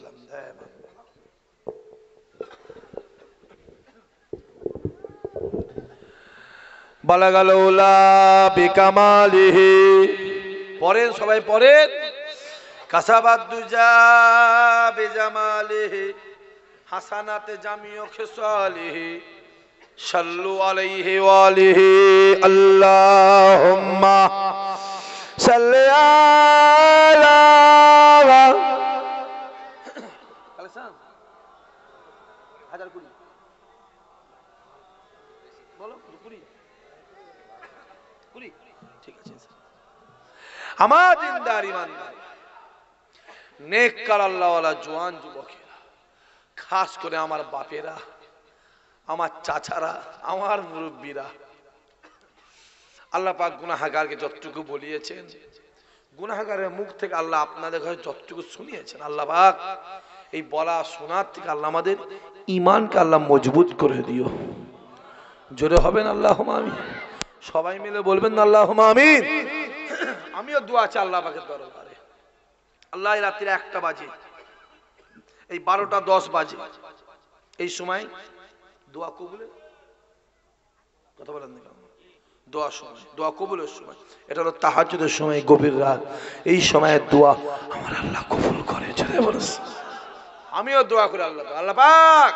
বালাগালৌলা বিকামালিহি পড়েন সবাই পড়েন কাসাবাদুজা বিজামালিহি হাসানাতে জামিউ খিসালিহি সাল্লু আলাইহি ওয়া আলিহি আল্লাহুম্মা সাল্লি আলা কালেকশন 1020 বলো 20 ঠিক আছে আমার দিনদার ইমানদার নেককার আল্লাহওয়ালা জওয়ান যুবকেরা খাস করে আমার বাপেরা আমার চাচারা আমার মুরব্বীরা আল্লাহ পাক গুনাহগারকে যতটুকু বলিয়েছেন গুনাহগারের মুখ থেকে আল্লাহ আপনাদের ঘরে যতটুকু শুনিয়েছেন আল্লাহ পাক এই বলা শোনার থেকে আল্লাহ আমাদের ঈমানকে আল্লাহ মজবুত করে দিও জোরে হবেন আল্লাহুম্মা আমিন সবাই মিলে বলবেন না আল্লাহুম্মা আমিন আমিও দোয়া চাই আল্লাহ পাকের দরবারে আল্লাহ রাত্রি 1টা বাজে এই 12টা 10 বাজে এই সময় দোয়া কবুলের কথা বলেন না দোয়া সময় দোয়া কবুলের সময় এটা হলো তাহাজ্জুদের সময় গভীর রাত এই সময়ে দোয়া আমার আল্লাহ কবুল করে জোরে বলেন আমিও দোয়া করি আল্লাহ আল্লাহ পাক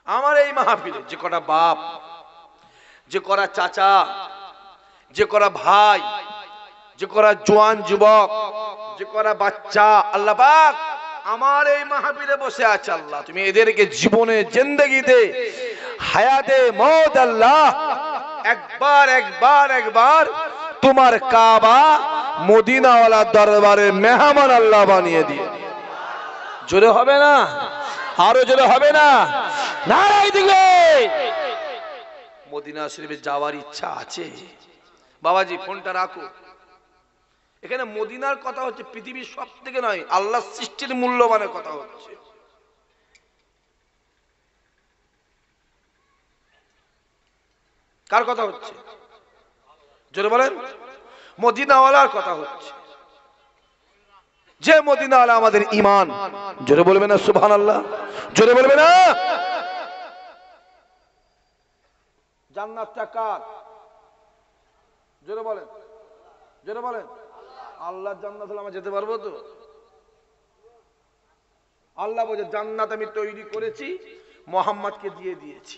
আমার এই মাহফিলে যে কটা বাপ যে করা চাচা যে করা ভাই যে করা জওয়ান যুবক যে করা বাচ্চা আল্লাহ পাক আমার এই মাহফিলে বসে আছে আল্লাহ তুমি এদেরকে জীবনে জিন্দেগিতে হায়াতে মওত আল্লাহ একবার তোমার কাবা মদিনাওয়ালা দরবারে মেহমান আল্লাহ বানিয়ে দিয়ে জোরে হবে না আরো জোরে হবে না নারাই দিলে মদিনা শরীফে যাওয়ার ইচ্ছা আছে বাবাজি ফোনটা রাখো এখানে মদিনার কথা হচ্ছে পৃথিবীর সবথেকে নয় আল্লাহ সৃষ্টির মূল্যবানের কথা হচ্ছে কার কথা হচ্ছে? জোরে বলেন। মদিনাওয়ালার কথা হচ্ছে। যে মদিনাওয়ালা আমাদের ঈমান। জোরে বলবে না সুবহানাল্লাহ? জোরে বলবে না? জান্নাতটা কার? জোরে বলেন, জোরে বলেন। আল্লাহর জান্নাত হলে আমরা যেতে পারবো তো? আল্লাহ বলে জান্নাত আমি তৈরি করেছি, মুহাম্মদকে দিয়ে দিয়েছি।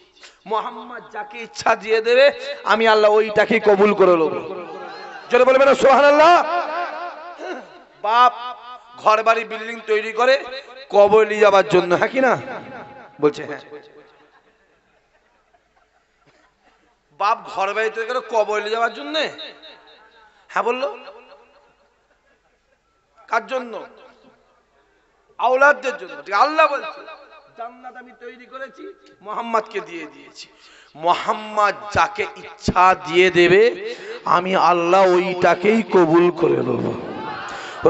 মুহাম্মদ যাকে ইচ্ছা দিয়ে দেবে, আমি আল্লাহ ওইটাকে কবুল করে নেব। জোরে বলবে না সুবহানাল্লাহ? বাপ ঘর বাড়ি বিল্ডিং তৈরি করে কবর নিয়ে যাবার জন্য, হ্যাঁ কি না? বলছে হ্যাঁ। বাপ ঘর বাড়ি তৈরি করে কবর নিয়ে যাওয়ার জন্য? হ্যাঁ বললো। কার জন্য? আওলাদদের জন্য। আল্লাহ বলছে জান্নাত আমি তৈরি করেছি, মুহাম্মদকে দিয়ে দিয়েছি। মুহাম্মদ যাকে ইচ্ছা দিয়ে দেবে, আমি আল্লাহ ওইটাকেই কবুল করে নেব।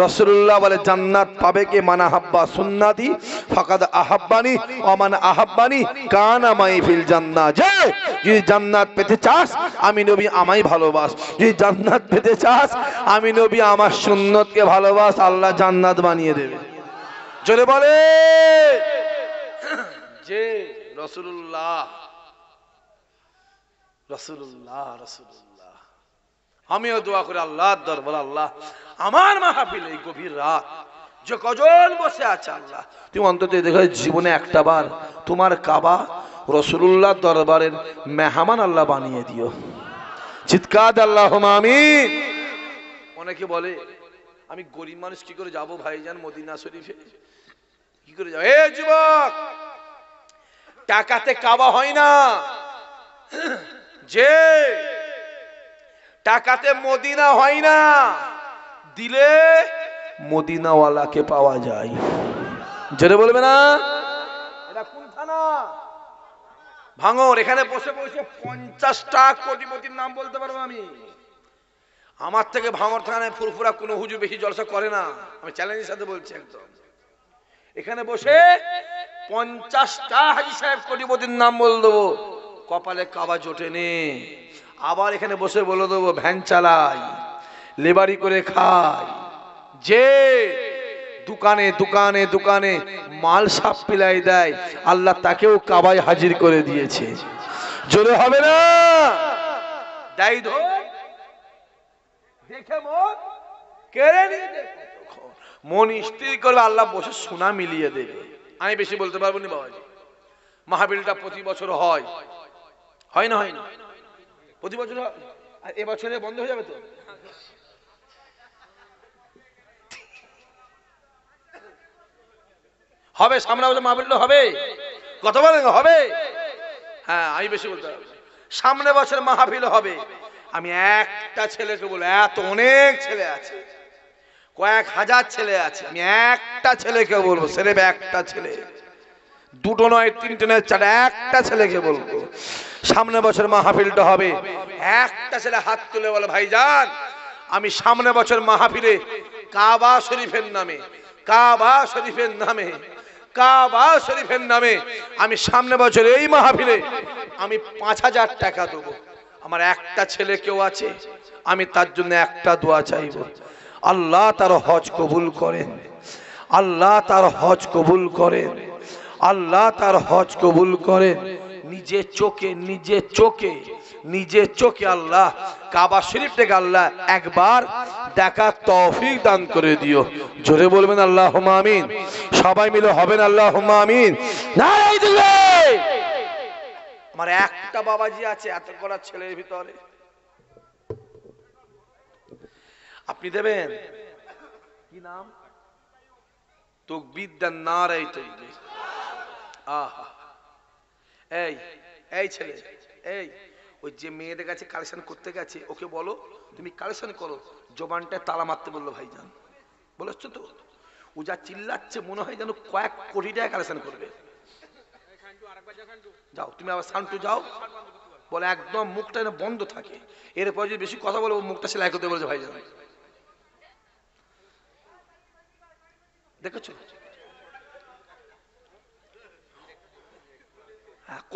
রাসূলুল্লাহ বলে জান্নাত পাবে কে? মান আহাব্বা সুন্নতি ফাকাদ আহাব্বানি ওয়া মান আহাব্বানি কানা মাই ফিল জান্নাহ। যে যদি জান্নাত পেতে চাস, আমি নবী আমায় ভালোবাস। যদি জান্নাত পেতে চাস, আমি নবী আমার সুন্নতকে ভালোবাস, আল্লাহ জান্নাত বানিয়ে দেবে। জোরে বলে। যে রাসূলুল্লাহ, রাসূলুল্লাহ, রাসূলুল্লাহ। আমিও দোয়া করি আল্লাহর দরবারে, আল্লাহ আমার মাহফিল এই গভীর রাত যে কজন বসে আছে, আল্লাহ তুমি অন্তত দেখো জীবনে একটা বার তোমার কাবা রাসূলুল্লাহ দরবারের মেহমান আল্লাহ বানিয়ে দিও। চিৎকার আল্লাহুম্মা আমিন। অনেকে বলে আমি গরিব মানুষ কি করে যাব ভাইজান মদিনা শরীফে? কি করে যাব? এ যুবক, টাকাতে কাবা হয় না। যে টাকাতে মদিনা হয় না, দিলে মদিনাওয়ালাকে পাওয়া যায়। জোরে বলবে না? এটা কোন থানা? ভাঙর। এখানে বসে বসে 50টা কোটিপতির নাম বলতে পারবো আমি। আমার থেকে ভাঙর থানায় ফুরফুরা কোনো হুজুর বেশি জলসা করে না, আমি চ্যালেঞ্জের সাথে বলছি একদম। এখানে বসে 50টা হাজী সাহেব কোটিপতির নাম বলে দেবো, কপালে কাবা জোটে নে। আবার এখানে বসে বলে দেবো ভ্যান চালাই, লেবারি করে খাই। যে দোকানে দোকানে দোকানে মাল সাপ পিলাই দেয়, আল্লাহ তাকেও কাবায় হাজির করে দিয়েছে। জোরে হবে না? দায়ী ধর দেখে মন কেড়ে নিয়ে মন স্থির করবে, আল্লাহ বসে সোনা মিলিয়ে দেবে। আমি বেশি বলতে পারবো না বাবাজি। মাহফিলটা প্রতি বছর হয়, হয় না? হয় না? প্রতি বছর। আর এবছরে বন্ধ হয়ে যাবে তো? হবে, সামনে বছর মাহফিলটা হবে। কথা বলেন হবে? হ্যাঁ, আমি বেশি বলতে পারবো। সামনে বছর মাহফিল হবে। আমি একটা ছেলেকে বলবো, এত অনেক ছেলে আছে, কয়েক হাজার ছেলে আছে, আমি একটা ছেলেকে বলবো, ছেলে একটা ছেলে, দুটো নয়, তিনটে নয়, চারটে, একটা ছেলেকে বলবো সামনে বছর মাহফিলটা হবে। একটা ছেলে হাত তুলে বলে ভাইজান আমি সামনে বছর মাহফিলে কাবা শরীফের নামে, কাবা শরীফের নামে, কাবা শরীফের নামে আমি সামনে বছর এই মাহফিলে আমি 5000 টাকা দেবো। আমার একটা ছেলে কেউ আছে, আমি তার জন্য একটা দোয়া চাইব, আল্লাহ তার হজ কবুল করেন, আল্লাহ তার হজ কবুল করেন, আল্লাহ তার হজ কবুল করেন। নিজে চোখে, নিজে চোখে, নিজে চোখে আল্লাহ কাবা শরীফটাকে আল্লাহ একবার দেখা তৌফিক দান করে দিও। জোরে বলবেন আল্লাহুম্মা আমিন। সবাই মিলে হবেন আল্লাহুম্মা আমিন। নারায়ে তাকবীর। আমার একটা বাবাজি আছে এত করা ছেলের ভিতরে, আপনি দেবেন কি নাম? তাকবীর দেন, নারায়ে তাকবীর। আহা, এই এই ছেলে, এই ওই যে মেয়েদের কাছে কালেকশন করতে গেছে, ওকে বলো তুমি কালেকশন করো, জবানটা তালা মারতে বললো ভাইজান, বলেছ তো? ও যা চিল্লাচ্ছে মনে হয় যেন কয়েক কোটি টাকা কালেকশন করবে। যাও তুমি আবার শান্ত যাও, বলে একদম মুখটা যেন বন্ধ থাকে, এরপর যদি বেশি কথা বলে ও মুখটা সেলাই করতে বলেছে ভাইজান। দেখেছো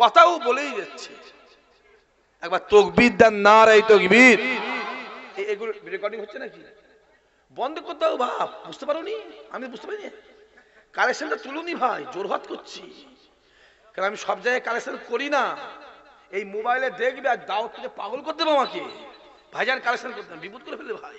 কথাও বলেই যাচ্ছে, একবার তকবীর দেন, নারায়ে তাকবীর। এগুলো রেকর্ডিং হচ্ছে নাকি? বন্ধ করতে হবে বাপ, বুঝতে পারোনি? আমি বুঝতে পারিনি, কালেকশনটা তুলুনি ভাই, জোরহাত করছি, কারণ আমি সব জায়গায় কালেকশন করি না। এই মোবাইলে দেখবে আর দাওয়াত থেকে পাগল করতে দেবো আমাকে, ভাইজান কালেকশন করতে বিপদ করে ফেলবে ভাই।